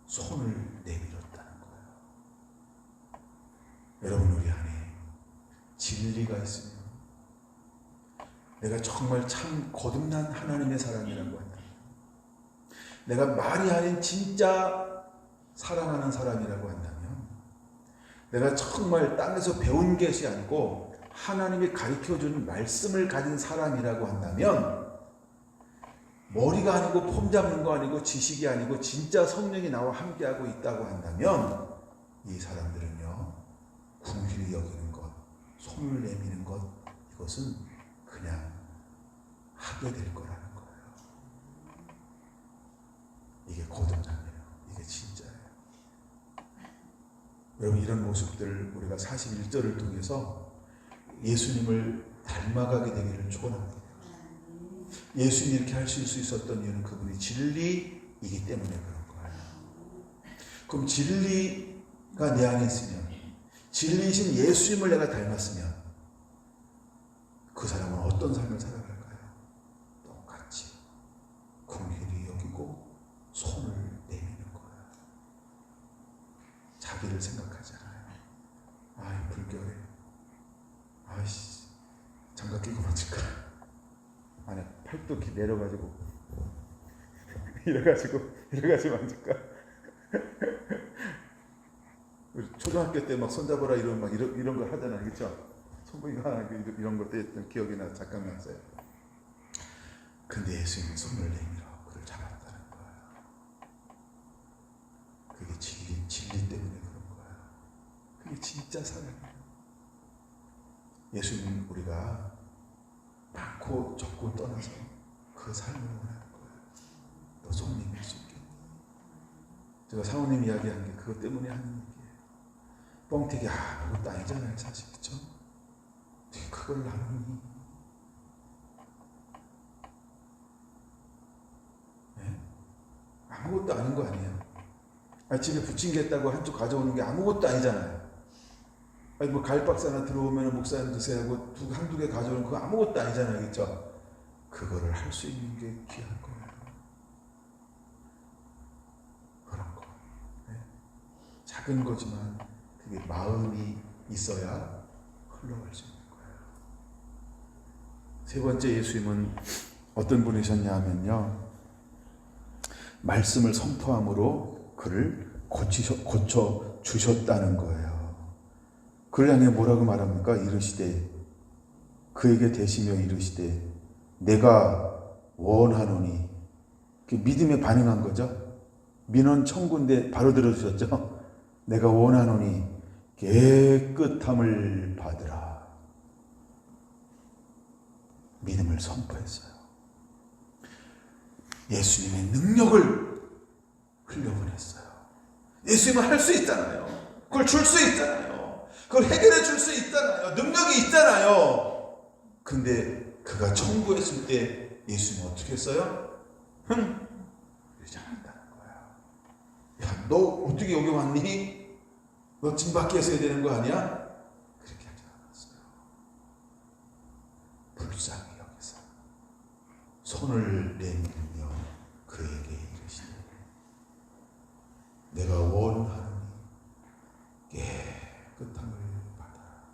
손을 내밀었다는 거예요. 여러분, 우리 안에 진리가 있으면, 내가 정말 참 거듭난 하나님의 사람이라고 한다, 내가 말이 아닌 진짜 사랑하는 사람이라고 한다면, 내가 정말 땅에서 배운 것이 아니고 하나님이 가르쳐준 말씀을 가진 사람이라고 한다면, 머리가 아니고 폼 잡는 거 아니고 지식이 아니고 진짜 성령이 나와 함께하고 있다고 한다면, 이 사람들은요, 긍휼히 여기는 것, 손을 내미는 것, 이것은 그냥 하게 될 거라는 거예요. 이게 거듭남이에요. 이게 진짜예요. 여러분, 이런 모습들 우리가 41절을 통해서 예수님을 닮아가게 되기를 축원합니다. 예수님이 이렇게 하실 수 있었던 이유는 그분이 진리이기 때문에 그런 거예요. 그럼 진리가 내 안에 있으면, 진리이신 예수님을 내가 닮았으면 그 사람은 어떤 삶을 살아갈까요? 자기를 생각하잖아요. 아, 불결해. 아이씨, 장갑 끼고 맞을까? 아니, 팔도 이렇게 내려가지고 이래가지고 맞을까? 우리 초등학교 때 막 손잡아라 이런 거 하잖아요, 그렇죠? 손보기가 이런 것도 했던 기억이 나 잠깐 났어요. 근데 예수님은 손을 내밀어 그를 잡았다는 거예요. 그게 진리 때문에 그런 거예요. 그게 진짜 사랑이에요. 예수님은 우리가 많고 적고 떠나서 그 삶을 원하는 거예요. 너 손 내밀 수 있겠니? 제가 사모님 이야기한 게 그것 때문에 하는 얘기예요. 뻥튀기 아무것도 아니잖아요, 사실. 그렇죠? 어떻게 그걸 나누니? 네? 아무것도 아닌 거 아니에요. 집에 부침개했다고 한쪽 가져오는 게 아무것도 아니잖아요. 뭐 과일박스 하나 들어오면 목사님 드세요 하고 한두 개 가져오는 그거 아무것도 아니잖아요, 그렇죠? 그거를 할 수 있는 게 귀한 거예요. 그런 거. 네? 작은 거지만 그게 마음이 있어야 흘러갈 수 있는 거예요. 세 번째 예수님은 어떤 분이셨냐 하면요, 말씀을 선포함으로 그를 고쳐 주셨다는 거예요. 그를 향해 뭐라고 말합니까? 이르시되, 그에게 대시며 이르시되 내가 원하노니. 믿음에 반응한 거죠. 민원 청구인데 바로 들어주셨죠. 내가 원하노니 깨끗함을 받으라. 믿음을 선포했어요. 예수님의 능력을 흘려보냈어요. 예수님은 할 수 있잖아요. 그걸 줄 수 있잖아요. 그걸 해결해 줄 수 있잖아요. 능력이 있잖아요. 근데 그가 청구했을 때 예수님은 어떻게 했어요? 그러지 않았다는 거야. 야, 너 어떻게 여기 왔니? 너 집 밖에서 해야 되는 거 아니야? 그렇게 하지 않았어요. 불쌍히 여기서 손을 내밀며 그에게 이르시되 내가 원하노니 깨끗함을 받아라.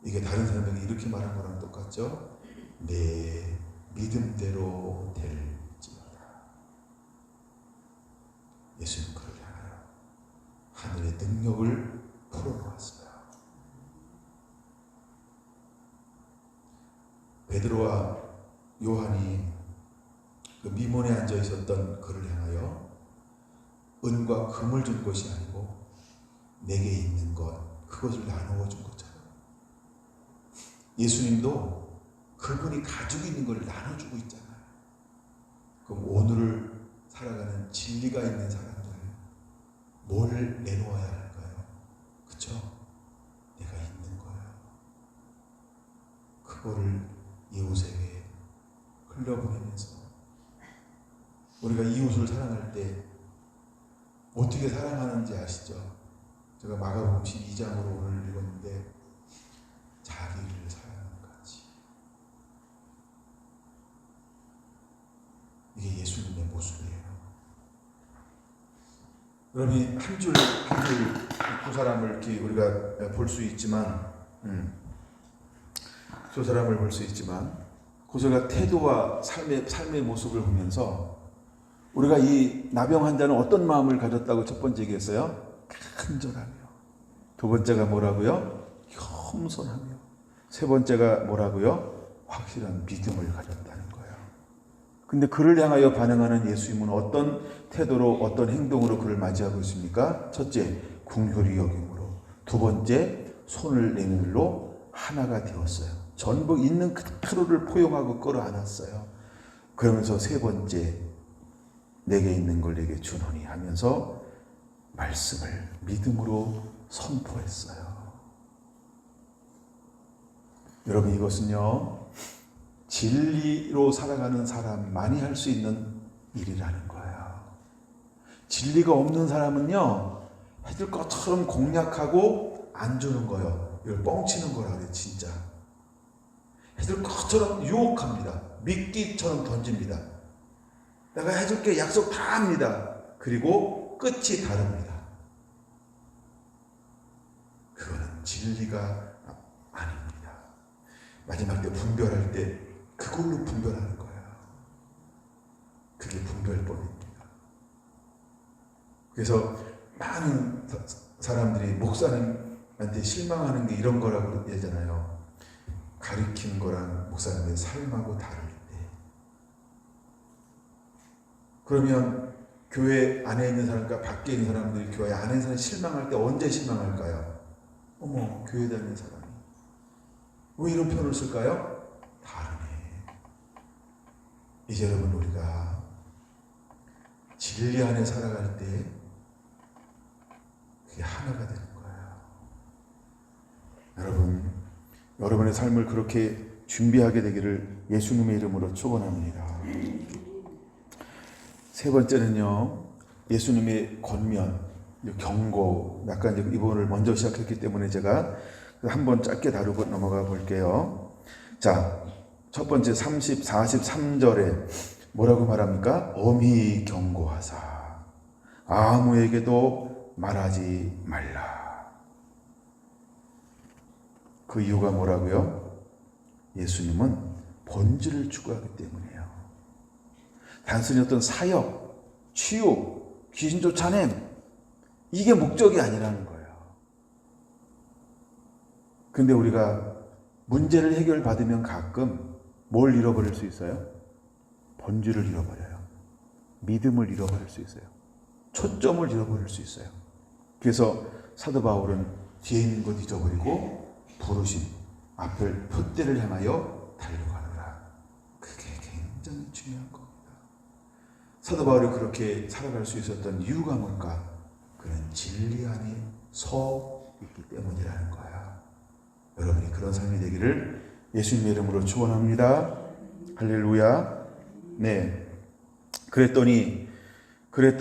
이게 다른 사람에게 이렇게 말한 거랑 똑같죠? 내 믿음대로 될지어다. 예수님 그를 향하여 하늘의 능력을 풀어놓았어요. 베드로와 요한이 그 미몬에 앉아 있었던 그를 향하여 은과 금을 준 것이 아니고 내게 있는 것, 그것을 나누어 준 거잖아요. 예수님도 그분이 가지고 있는 걸 나눠주고 있잖아요. 그럼 오늘을 살아가는 진리가 있는 사람들 뭘 내놓아야 할까요? 그쵸? 내가 있는 거예요. 그거를 이웃에게 흘려보내면서 우리가 이웃을 사랑할 때 어떻게 사랑하는지 아시죠? 제가 마가복음 12장으로 오늘 읽었는데 자기를 사랑하는 같이. 이게 예수님의 모습이에요. 여러분이 한 줄 두 사람을 이렇게 우리가 볼 수 있지만, 두 사람을 볼 수 있지만, 고소가 태도와 삶의 모습을 보면서 우리가 이 나병 환자는 어떤 마음을 가졌다고 첫 번째 얘기했어요? 간절하며. 두 번째가 뭐라고요? 겸손하며. 세 번째가 뭐라고요? 확실한 믿음을 가졌다는 거예요. 근데 그를 향하여 반응하는 예수님은 어떤 태도로, 어떤 행동으로 그를 맞이하고 있습니까? 첫째, 긍휼히 여김으로. 두 번째, 손을 내밀로 하나가 되었어요. 전부 있는 그대로를 포용하고 끌어안았어요. 그러면서 세 번째, 내게 있는 걸 내게 주노니 하면서 말씀을 믿음으로 선포했어요. 여러분, 이것은요, 진리로 살아가는 사람만이 할 수 있는 일이라는 거예요. 진리가 없는 사람은요, 해줄 것처럼 공략하고 안 주는 거예요. 이걸 뻥치는 거라 그래, 진짜. 해줄 것처럼 유혹합니다. 미끼처럼 던집니다. 내가 해줄게 약속 다 합니다. 그리고 끝이 다릅니다. 진리가 아닙니다. 마지막 때 분별할 때 그걸로 분별하는 거예요. 그게 분별법입니다. 그래서 많은 사람들이 목사님한테 실망하는 게 이런 거라고 얘기하잖아요. 가르친 거랑 목사님의 삶하고 다를 때. 그러면 교회 안에 있는 사람과 밖에 있는 사람들이 교회 안에 있는 사람이 실망할 때 언제 실망할까요? 어머, 교회 다니는 사람이. 왜 이런 표현을 쓸까요? 다르네. 이제 여러분, 우리가 진리 안에 살아갈 때 그게 하나가 되는 거예요. 여러분, 여러분의 삶을 그렇게 준비하게 되기를 예수님의 이름으로 축원합니다. 세 번째는요, 예수님의 권면, 경고. 약간 이제 이번을 먼저 시작했기 때문에 제가 한번 짧게 다루고 넘어가 볼게요. 자, 첫 번째 43절에 뭐라고 말합니까? 엄히 경고하사 아무에게도 말하지 말라. 그 이유가 뭐라고요? 예수님은 본질을 추구하기 때문이에요. 단순히 어떤 사역, 치유, 귀신 쫓아냄, 이게 목적이 아니라는 거예요. 근데 우리가 문제를 해결받으면 가끔 뭘 잃어버릴 수 있어요? 본질을 잃어버려요. 믿음을 잃어버릴 수 있어요. 초점을 잃어버릴 수 있어요. 그래서 사도 바울은 뒤에 있는 것 잊어버리고 부르심, 앞을 표대를 향하여 달려가느라. 그게 굉장히 중요한 겁니다. 사도 바울이 그렇게 살아갈 수 있었던 이유가 뭘까? 그는 진리 안에 서 있기 때문이라는 거야. 여러분이 그런 삶이 되기를 예수님의 이름으로 축원합니다. 할렐루야. 네. 그랬더니 그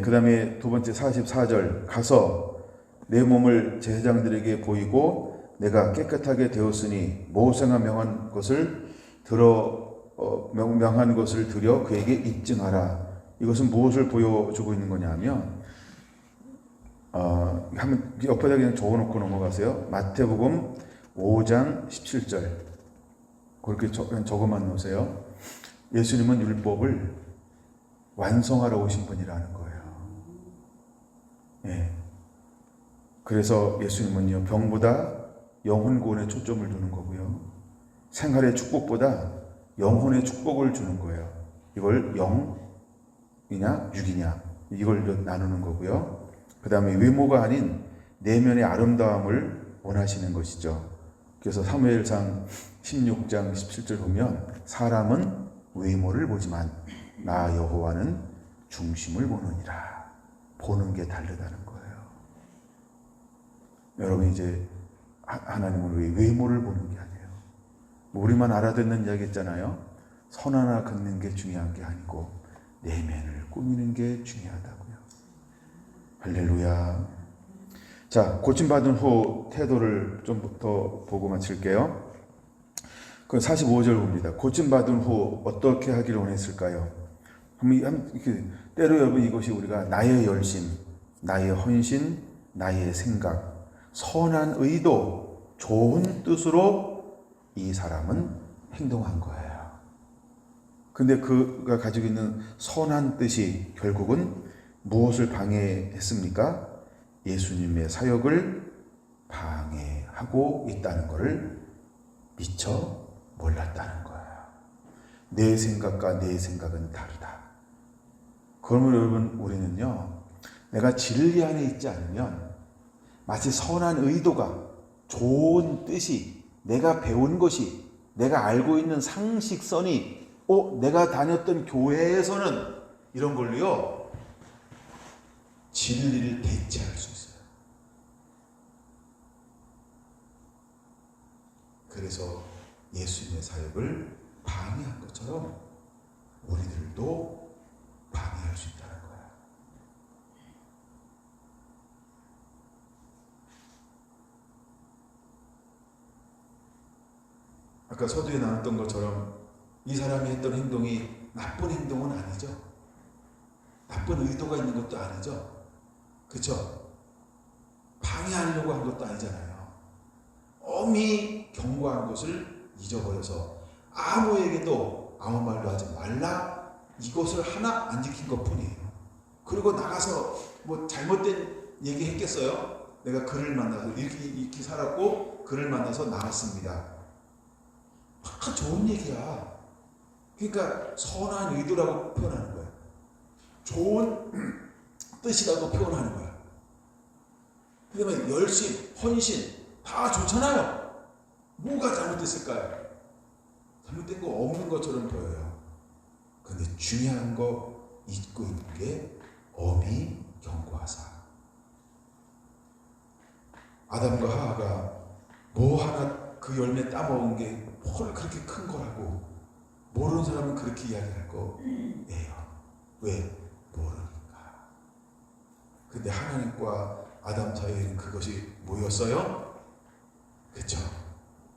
다음에 두 번째 44절 가서 내 몸을 제사장들에게 보이고 내가 깨끗하게 되었으니 모세가 명한 것을 드려 그에게 입증하라. 이것은 무엇을 보여주고 있는 거냐면 한번 옆에다 그냥 적어놓고 넘어가세요. 마태복음 5장 17절 그렇게 적어만 놓으세요. 예수님은 율법을 완성하러 오신 분이라는 거예요. 예. 그래서 예수님은요, 병보다 영혼 구원에 초점을 두는 거고요. 생활의 축복보다 영혼의 축복을 주는 거예요. 이걸 영이냐 육이냐 이걸 나누는 거고요. 그 다음에 외모가 아닌 내면의 아름다움을 원하시는 것이죠. 그래서 사무엘상 16장 17절 보면 사람은 외모를 보지만 나 여호와는 중심을 보느니라. 보는 게 다르다는 거예요. 여러분 이제 하나님은 외모를 보는 게 아니에요. 우리만 알아듣는 이야기 있잖아요. 선 하나 긋는 게 중요한 게 아니고 내면을 꾸미는 게 중요하다고요. 할렐루야. 자, 고침받은 후 태도를 좀 더 보고 마칠게요. 그 45절 봅니다. 고침받은 후 어떻게 하기를 원했을까요? 때로 여러분 이것이 우리가 나의 열심, 나의 헌신, 나의 생각, 선한 의도, 좋은 뜻으로 이 사람은 행동한 거예요. 근데 그가 가지고 있는 선한 뜻이 결국은 무엇을 방해했습니까? 예수님의 사역을 방해하고 있다는 것을 미처 몰랐다는 거예요. 내 생각과 내 생각은 다르다. 그러면 여러분 우리는요, 내가 진리 안에 있지 않으면 마치 선한 의도가, 좋은 뜻이, 내가 배운 것이, 내가 알고 있는 상식선이, 내가 다녔던 교회에서는 이런 걸로요, 진리를 대체할 수 있어요. 그래서 예수님의 사역을 방해한 것처럼 우리들도 방해할 수 있다는 거야. 아까 서두에 나왔던 것처럼 이 사람이 했던 행동이 나쁜 행동은 아니죠. 나쁜 의도가 있는 것도 아니죠. 그렇죠? 방해하려고 한 것도 아니잖아요. 엄히 경고한 것을 잊어버려서 아무에게도 아무 말도 하지 말라, 이것을 하나 안 지킨 것 뿐이에요. 그리고 나가서 뭐 잘못된 얘기 했겠어요? 내가 그를 만나서 이렇게 살았고 그를 만나서 나왔습니다. 다 좋은 얘기야. 그러니까 선한 의도라고 표현하는 거야. 좋은 뜻이라고 표현하는 거야. 그 다음에 열심, 헌신 다 좋잖아요. 뭐가 잘못됐을까요? 잘못된 거 없는 것처럼 보여요. 근데 중요한 거 잊고 있는 게 엄히 경고하사. 아담과 하와가 뭐 하나 그 열매 따먹은 게 뭘 그렇게 큰 거라고 모르는 사람은 그렇게 이야기할 거예요. 왜? 모르니까. 근데 하나님과 아담 사이에는 그것이 뭐였어요? 그쵸?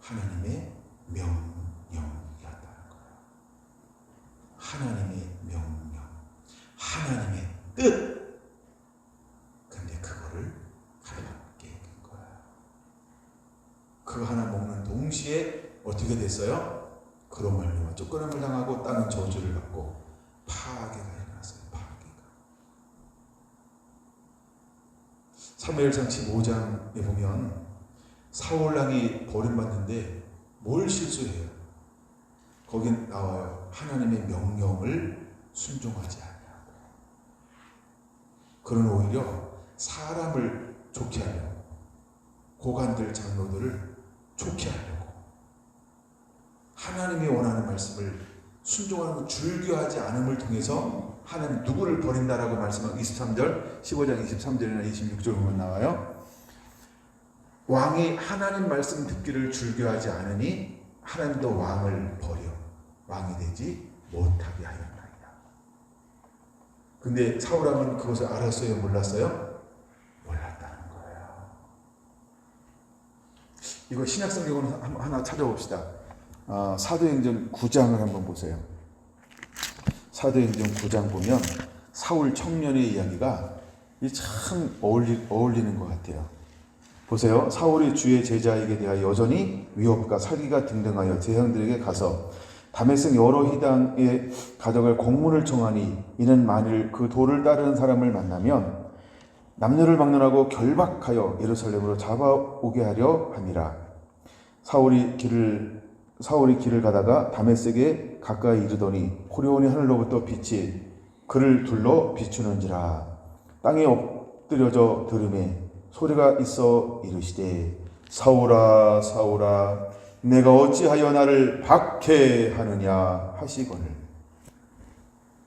하나님의 명령이었다는 거예요. 하나님의 명령, 하나님의 뜻. 근데 그거를 가볍게 된 거예요. 그 하나 먹는 동시에 어떻게 됐어요? 그런 말로 쫓겨남을 당하고 땅은 저주를 받고 파괴가 일어났어요. 파괴가. 사무엘상 15장에 보면 사울왕이 버림받는데 뭘 실수해요? 거긴 나와요. 하나님의 명령을 순종하지 않냐고. 그는 오히려 사람을 좋게 하려고, 고관들 장로들을 좋게 하려고, 하나님이 원하는 말씀을 순종하고 줄교하지 않음을 통해서 하나님 누구를 버린다라고 말씀하고 23절, 15장 23절이나 26절 보면 나와요. 왕이 하나님 말씀 듣기를 줄교하지 않으니 하나님도 왕을 버려 왕이 되지 못하게 하였나이다. 근데 사울왕은 그것을 알았어요? 몰랐어요? 몰랐다는 거예요. 이거 신약성경을 하나 찾아봅시다. 사도행전 9장을 한번 보세요. 사도행전 9장 보면 사울 청년의 이야기가 참 어울리는 것 같아요. 보세요. 사울이 주의 제자에게 대하여 여전히 위협과 살기가 등등하여 제사장들에게 가서 다메섹 여러 희당에 가져갈 공문을 청하니 이는 만일 그 도를 따르는 사람을 만나면 남녀를 막론하고 결박하여 예루살렘으로 잡아오게 하려 함이라. 사울이 길을 가다가 다메섹에 가까이 이르더니 호련히 하늘로부터 빛이 그를 둘러 비추는지라. 땅에 엎드려져 들음에 소리가 있어 이르시되 사울아 사울아 내가 어찌하여 나를 박해하느냐 하시거늘.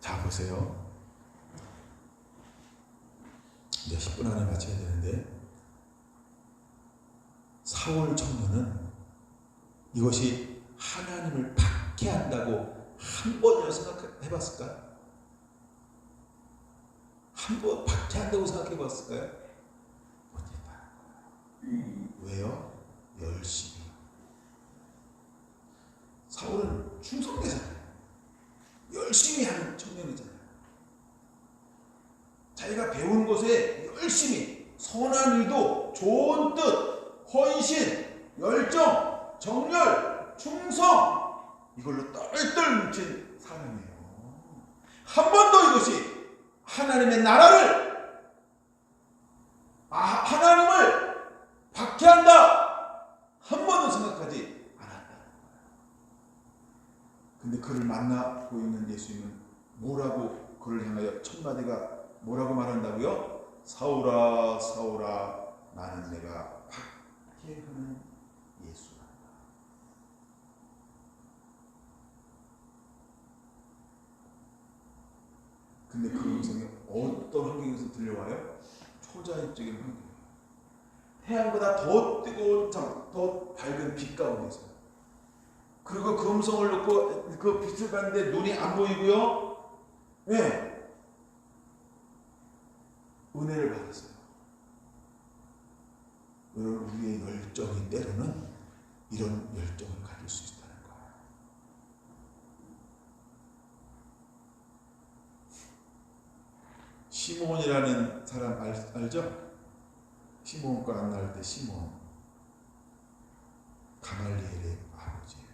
자 보세요. 이제 10분 안에 마쳐야 되는데 사울 청년은 이것이 하나님을 박해한다고 한 번이라도 생각해봤을까요? 한 번 박해한다고 생각해봤을까요? 못했다. 왜요? 열심히. 사울은 충성되잖아요. 열심히 하는 청년이잖아요. 자기가 배운 곳에 열심히 선한 의도, 좋은 뜻, 헌신, 열정, 정열, 충성 이걸로 똘똘 뭉친 사람이에요. 한 번도 이것이 하나님의 나라를 하나님을 박해한다 한 번도 생각하지 않았다. 근데 그를 만나고 있는 예수님은 뭐라고 그를 향하여 첫 마디가 뭐라고 말한다고요? 사울아 사울아 나는 내가 박해하는 예수다. 근데 그 음성이 어떤 환경에서 들려와요? 초자연적인 환경. 태양보다 더 뜨거운 더 밝은 빛 가운데서. 그리고 그 음성을 듣고 그 빛을 봤는데 눈이 안 보이고요. 네. 은혜를 받았어요. 여러분 우리의 열정이 때로는 이런 열정을 가질 수 있다는 거예요. 시몬이라는 사람 알죠? 시몬과 안나 할 때 시몬, 가말리엘의 아버지예요.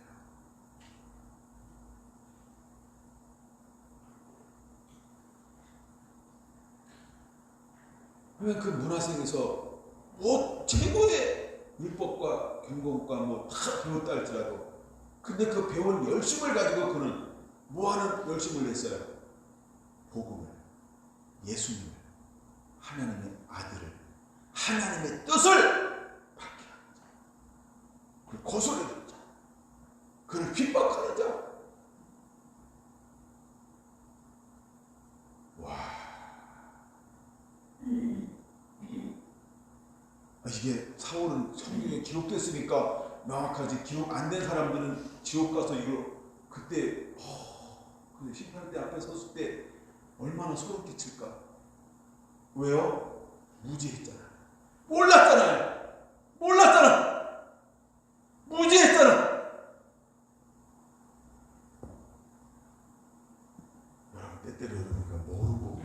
그러면 그 문화생에서 뭐 최고의 율법과 경건과 뭐 다 배웠다 할지라도, 근데 그 배운 열심을 가지고 그는 뭐하는 열심을 냈어요? 복음을, 예수님을, 하나님의 아들을, 하나님의 뜻을 받게 하는 자, 그를 거스르는 자, 그를 핍박하는 자. 와, 이게 사울은 성경에 기록됐으니까 명확하지, 기록 안 된 사람들은 지옥 가서 이거 그때 근데 심판대 앞에 섰을 때 얼마나 소름 끼칠까? 왜요? 무지했잖아. 몰랐잖아. 무지했잖아. 여러분, 때때로 우리가 모르고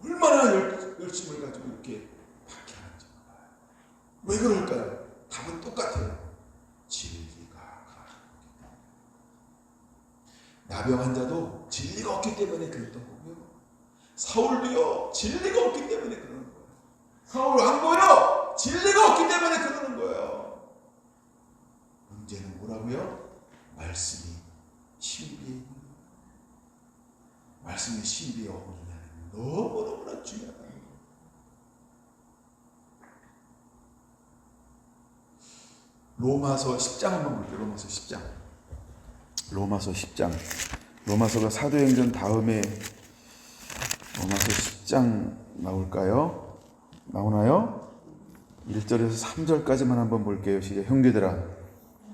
얼마나 열심을 가지고 이렇게 박해하는지 몰라요. 왜 그럴까요? 답은 똑같아요. 진리가 가라앉기 때문에. 나병 환자도 진리가 없기 때문에 그랬던 거고요. 사울도요, 진리가 없기 때문에 그러는 거예요. 사울 왕도요, 진리가 없기 때문에 그러는 거예요. 문제는 뭐라고요? 말씀이 신비에 있는 거예요. 말씀의 신비에 어긋나는 너무너무나 중요하다. 로마서 10장 한번 볼게요. 로마서 10장. 로마서가 사도행전 다음에 로마서 10장 나올까요? 나오나요? 1절에서 3절까지만 한번 볼게요. 시작. 형제들아,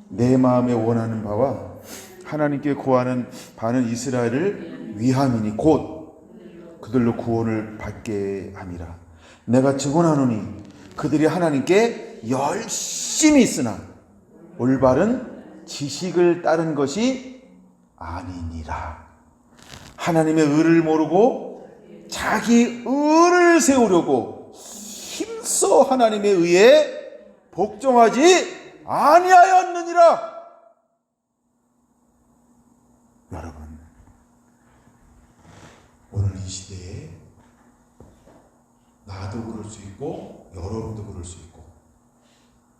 내 마음에 원하는 바와 하나님께 구하는 바는 이스라엘을 위함이니 곧 그들로 구원을 받게 함이라. 내가 증언하노니 그들이 하나님께 열심히 있으나 올바른 지식을 따른 것이 아니니라. 하나님의 의를 모르고 자기 의를 세우려고 힘써 하나님의 의에 복종하지 아니하였느니라. 여러분, 오늘 이 시대에 나도 그럴 수 있고 여러분도 그럴 수 있고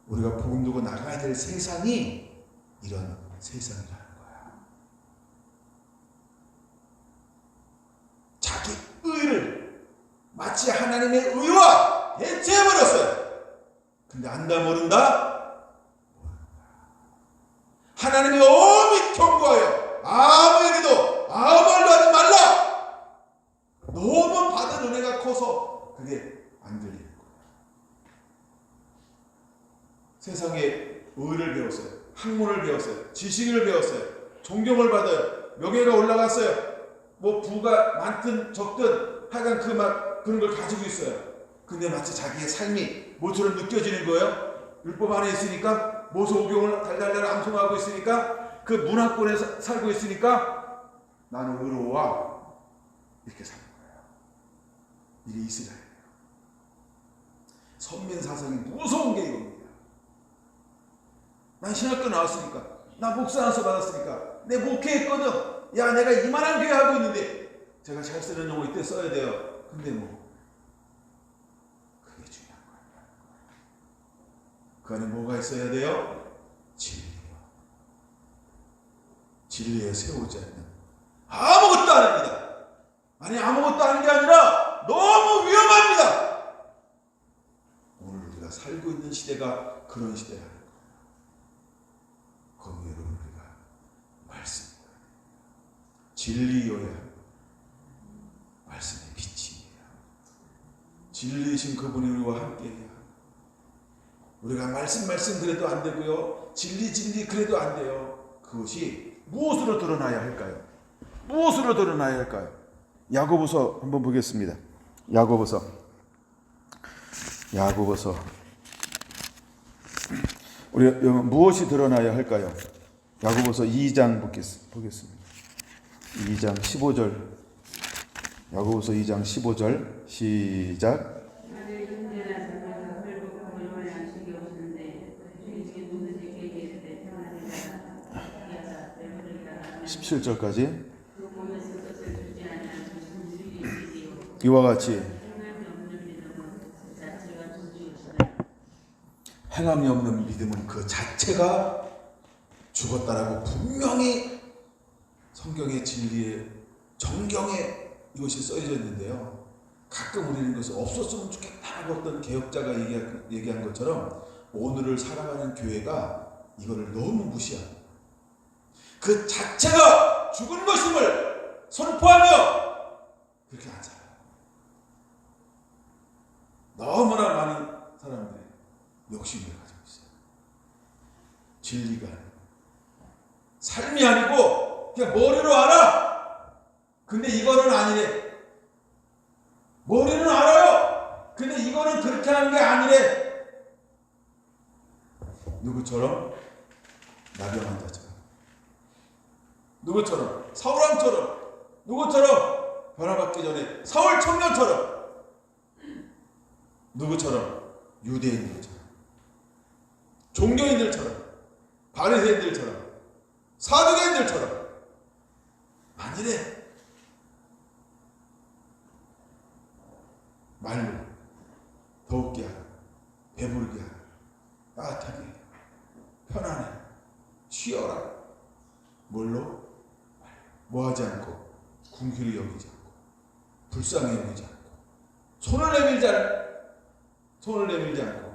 우리가 복음 두고 나가야 될 세상이 이런 세상이라는 거야. 자기 의를 마치 하나님의 의와 대체해버렸어요. 근데 안다 모른다? 하나님이 엄히 경고하여 아무에게도 아무 말도 하지 말라. 너무 받은 은혜가 커서 그게 안 들리는 거예요. 세상에 의를 배웠어요. 학문을 배웠어요. 지식을 배웠어요. 존경을 받아요. 명예가 올라갔어요. 뭐 부가 많든 적든 하여간 그런 걸 가지고 있어요. 근데 마치 자기의 삶이 뭐처럼 느껴지는 거예요. 율법 안에 있으니까, 모세오경을 달달달 암송하고 있으니까, 그 문화권에 살고 있으니까 나는 의로워, 이렇게 사는 거예요. 이게 이스라엘이에요. 선민사상이 무서운 게 이겁니다. 난 신학교 나왔으니까, 나 목사 안수 받았으니까, 내 목회했거든. 야, 내가 이만한 교회 하고 있는데 제가 잘 쓰는 용어 이때 써야 돼요. 근데 뭐 그게 중요한 거예요. 그 안에 뭐가 있어야 돼요? 진리요. 진리에 세우지 않는 아무것도 안 합니다. 아니, 아무것도 하는 게 아니라 너무 위험합니다. 오늘 우리가 살고 있는 시대가 그런 시대라는 거예요. 거기 여러분, 우리가 말씀, 진리여야 말씀의 빛이에요. 진리이신 그분이 우리와 함께해야. 우리가 말씀 그래도 안 되고요. 진리 그래도 안 돼요. 그것이 무엇으로 드러나야 할까요? 무엇으로 드러나야 할까요? 야고보서 한번 보겠습니다. 야고보서 우리 무엇이 드러나야 할까요? 야고보서 2장 보겠습니다. 2장 15절. 야고보서 2장 15절 시작. 십칠 절까지 이와 같이 행함이 없는 믿음은 그 자체가 죽었다라고 분명히 성경의 진리에 정경에 이것이 써져 있는데요. 가끔 우리는 이것을 없었으면 좋겠다고 어떤 개혁자가 얘기한 것처럼 오늘을 살아가는 교회가 이거를 너무 무시합니다. 그 자체가 죽은 것임을 선포하며 그렇게 안 살아요. 너무나 많은 사람들이 욕심을 가지고 있어요. 진리가 아니고 삶이 아니고 그냥 머리로 알아. 근데 이거는 아니래. 머리는 알아요. 근데 이거는 그렇게 하는 게 아니래. 누구처럼? 나병한 자처럼. 누구처럼? 사울왕처럼. 누구처럼? 변화받기 전에 사울 청년처럼. 누구처럼? 유대인들처럼. 종교인들처럼. 바리새인들처럼. 사두개인들처럼. 아니래. 말로 더욱게 하라. 배부르게 하라. 따뜻하게 하라. 편안해. 쉬어라. 뭘로? 뭐하지 않고 궁휼히 여기지 않고 불쌍히 여기지 않고 손을 내밀지 않고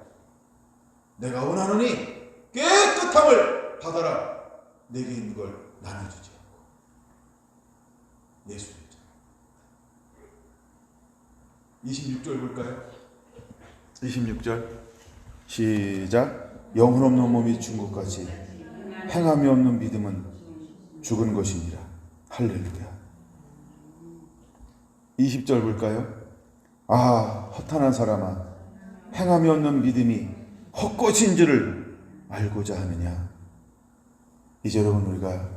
내가 원하노니 깨끗함을 받아라. 내게 있는 걸 나눠주지 않고 예수님 26절 볼까요? 26절 시작. 영혼 없는 몸이 죽은 것 같이 행함이 없는 믿음은 죽은 것이니라. 할렐루야. 20절 볼까요? 아, 허탄한 사람아, 행함이 없는 믿음이 헛것인 줄을 알고자 하느냐. 이제 여러분, 우리가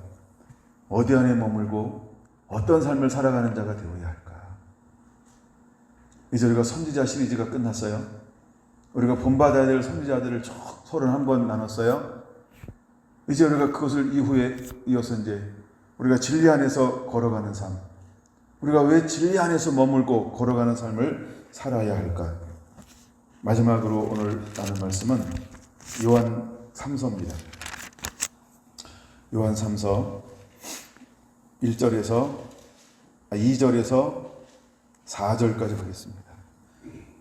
어디 안에 머물고 어떤 삶을 살아가는 자가 되어야 할까? 이제 우리가 선지자 시리즈가 끝났어요. 우리가 본받아야 될 선지자들을 쭉 31번 나눴어요. 이제 우리가 그것을 이후에 이어서 이제 우리가 진리 안에서 걸어가는 삶, 우리가 왜 진리 안에서 머물고 걸어가는 삶을 살아야 할까? 마지막으로 오늘 나눌 말씀은 요한 3서입니다. 요한 3서 2절에서 4절까지 보겠습니다.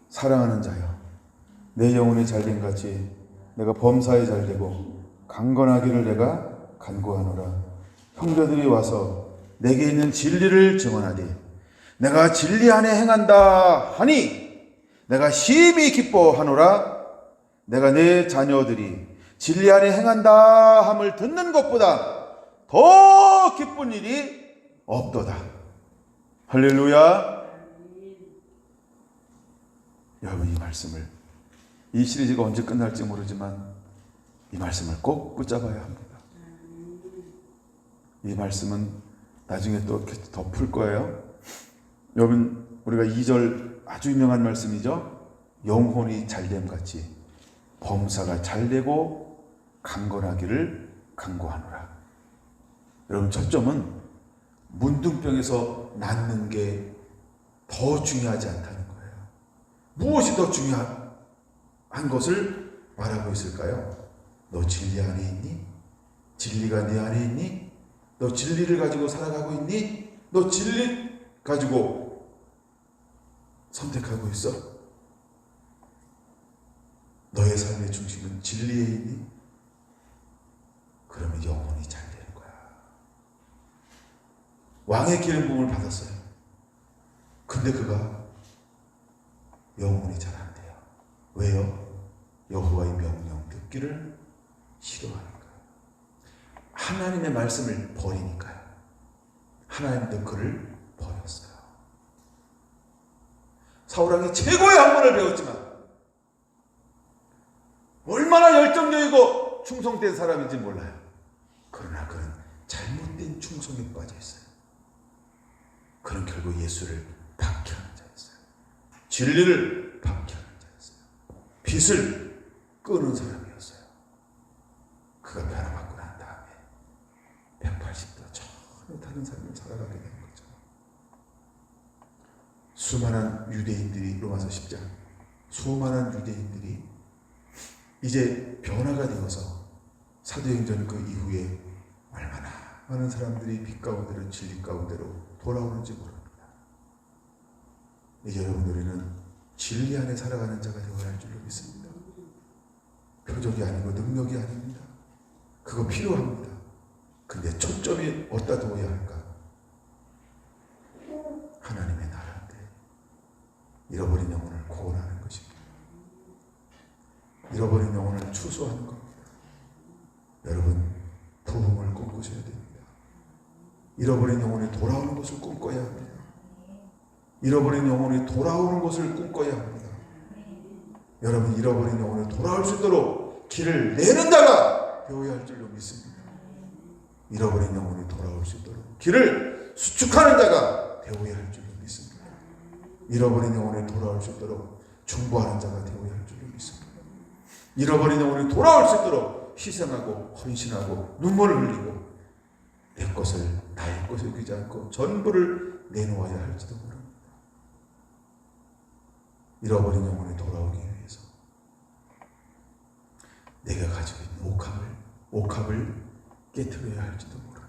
사랑하는 자여, 내 영혼이 잘된 같이 내가 범사에 잘되고 강건하기를 내가 간구하노라. 형제들이 와서 내게 있는 진리를 증언하되 내가 진리 안에 행한다 하니 내가 심히 기뻐하노라. 내가 내 자녀들이 진리 안에 행한다 함을 듣는 것보다 더 기쁜 일이 없도다. 할렐루야. 여러분, 이 말씀을, 이 시리즈가 언제 끝날지 모르지만 이 말씀을 꼭 붙잡아야 합니다. 이 말씀은 나중에 또 더 풀 거예요. 여러분, 우리가 2절 아주 유명한 말씀이죠. 영혼이 잘됨 같이 범사가 잘되고 강건하기를 간구하노라. 여러분, 초점은 문둥병에서 낫는 게 더 중요하지 않다는 거예요. 무엇이 더 중요한 것을 말하고 있을까요? 너 진리 안에 있니? 진리가 내 안에 있니? 너 진리를 가지고 살아가고 있니? 너 진리 가지고 선택하고 있어? 너의 삶의 중심은 진리에 있니? 그러면 영혼이 잘 되는 거야. 왕의 기름 부음을 받았어요. 근데 그가 영혼이 잘 안 돼요. 왜요? 여호와의 명령 듣기를 싫어하니까. 하나님의 말씀을 버리니까요. 하나님도 그를 버렸어요. 사울왕이 최고의 학문을 배웠지만 얼마나 열정적이고 충성된 사람인지 몰라요. 그러나 그는 잘못된 충성에 빠져 있어요. 그는 결국 예수를 박해하는 자였어요. 진리를 박해하는 빛을 끄는 사람이었어요. 그가 변화받고 난 다음에 180도 전혀 다른 삶을 살아가게 된 거죠. 수많은 유대인들이, 로마서 10장, 수많은 유대인들이 이제 변화가 되어서 사도행전 그 이후에 얼마나 많은 사람들이 빛 가운데로 진리 가운데로 돌아오는지 모릅니다. 이제 여러분, 우리는 진리 안에 살아가는 자가 되어야 할 줄로 믿습니다. 표적이 아니고 능력이 아닙니다. 그거 필요합니다. 근데 초점이 어디다 두어야 할까? 하나님의 나라인데 잃어버린 영혼을 구원하는 것입니다. 잃어버린 영혼을 추수하는 겁니다. 여러분, 부흥을 꿈꾸셔야 됩니다. 잃어버린 영혼이 돌아오는 것을 꿈꿔야 합니다. 잃어버린 영혼이 돌아오는 것을 꿈꿔야 합니다. 여러분, 잃어버린 영혼이 돌아올 수 있도록 길을 내는 자가 되어야 할 줄로 믿습니다. 잃어버린 영혼이 돌아올 수 있도록 길을 수축하는 자가 되어야 할 줄로 믿습니다. 잃어버린 영혼이 돌아올 수 있도록 중보하는 자가 되어야 할 줄로 믿습니다. 잃어버린 영혼이 돌아올 수 있도록 희생하고 헌신하고 눈물을 흘리고 내 것을 나의 것을 여기지 않고 전부를 내놓아야 할지도 모릅니다. 잃어버린 영혼이 돌아오기 위해서 내가 가지고 있는 옥합을 깨트려야 할지도 모릅니다.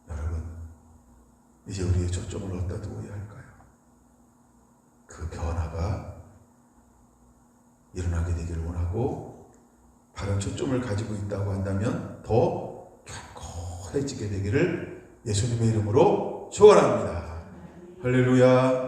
여러분, 이제 우리의 초점을 어디다 두어야 할까요? 그 변화가 일어나게 되기를 원하고 바른 초점을 가지고 있다고 한다면 더 견고해지게 되기를 예수님의 이름으로 축원합니다. 할렐루야.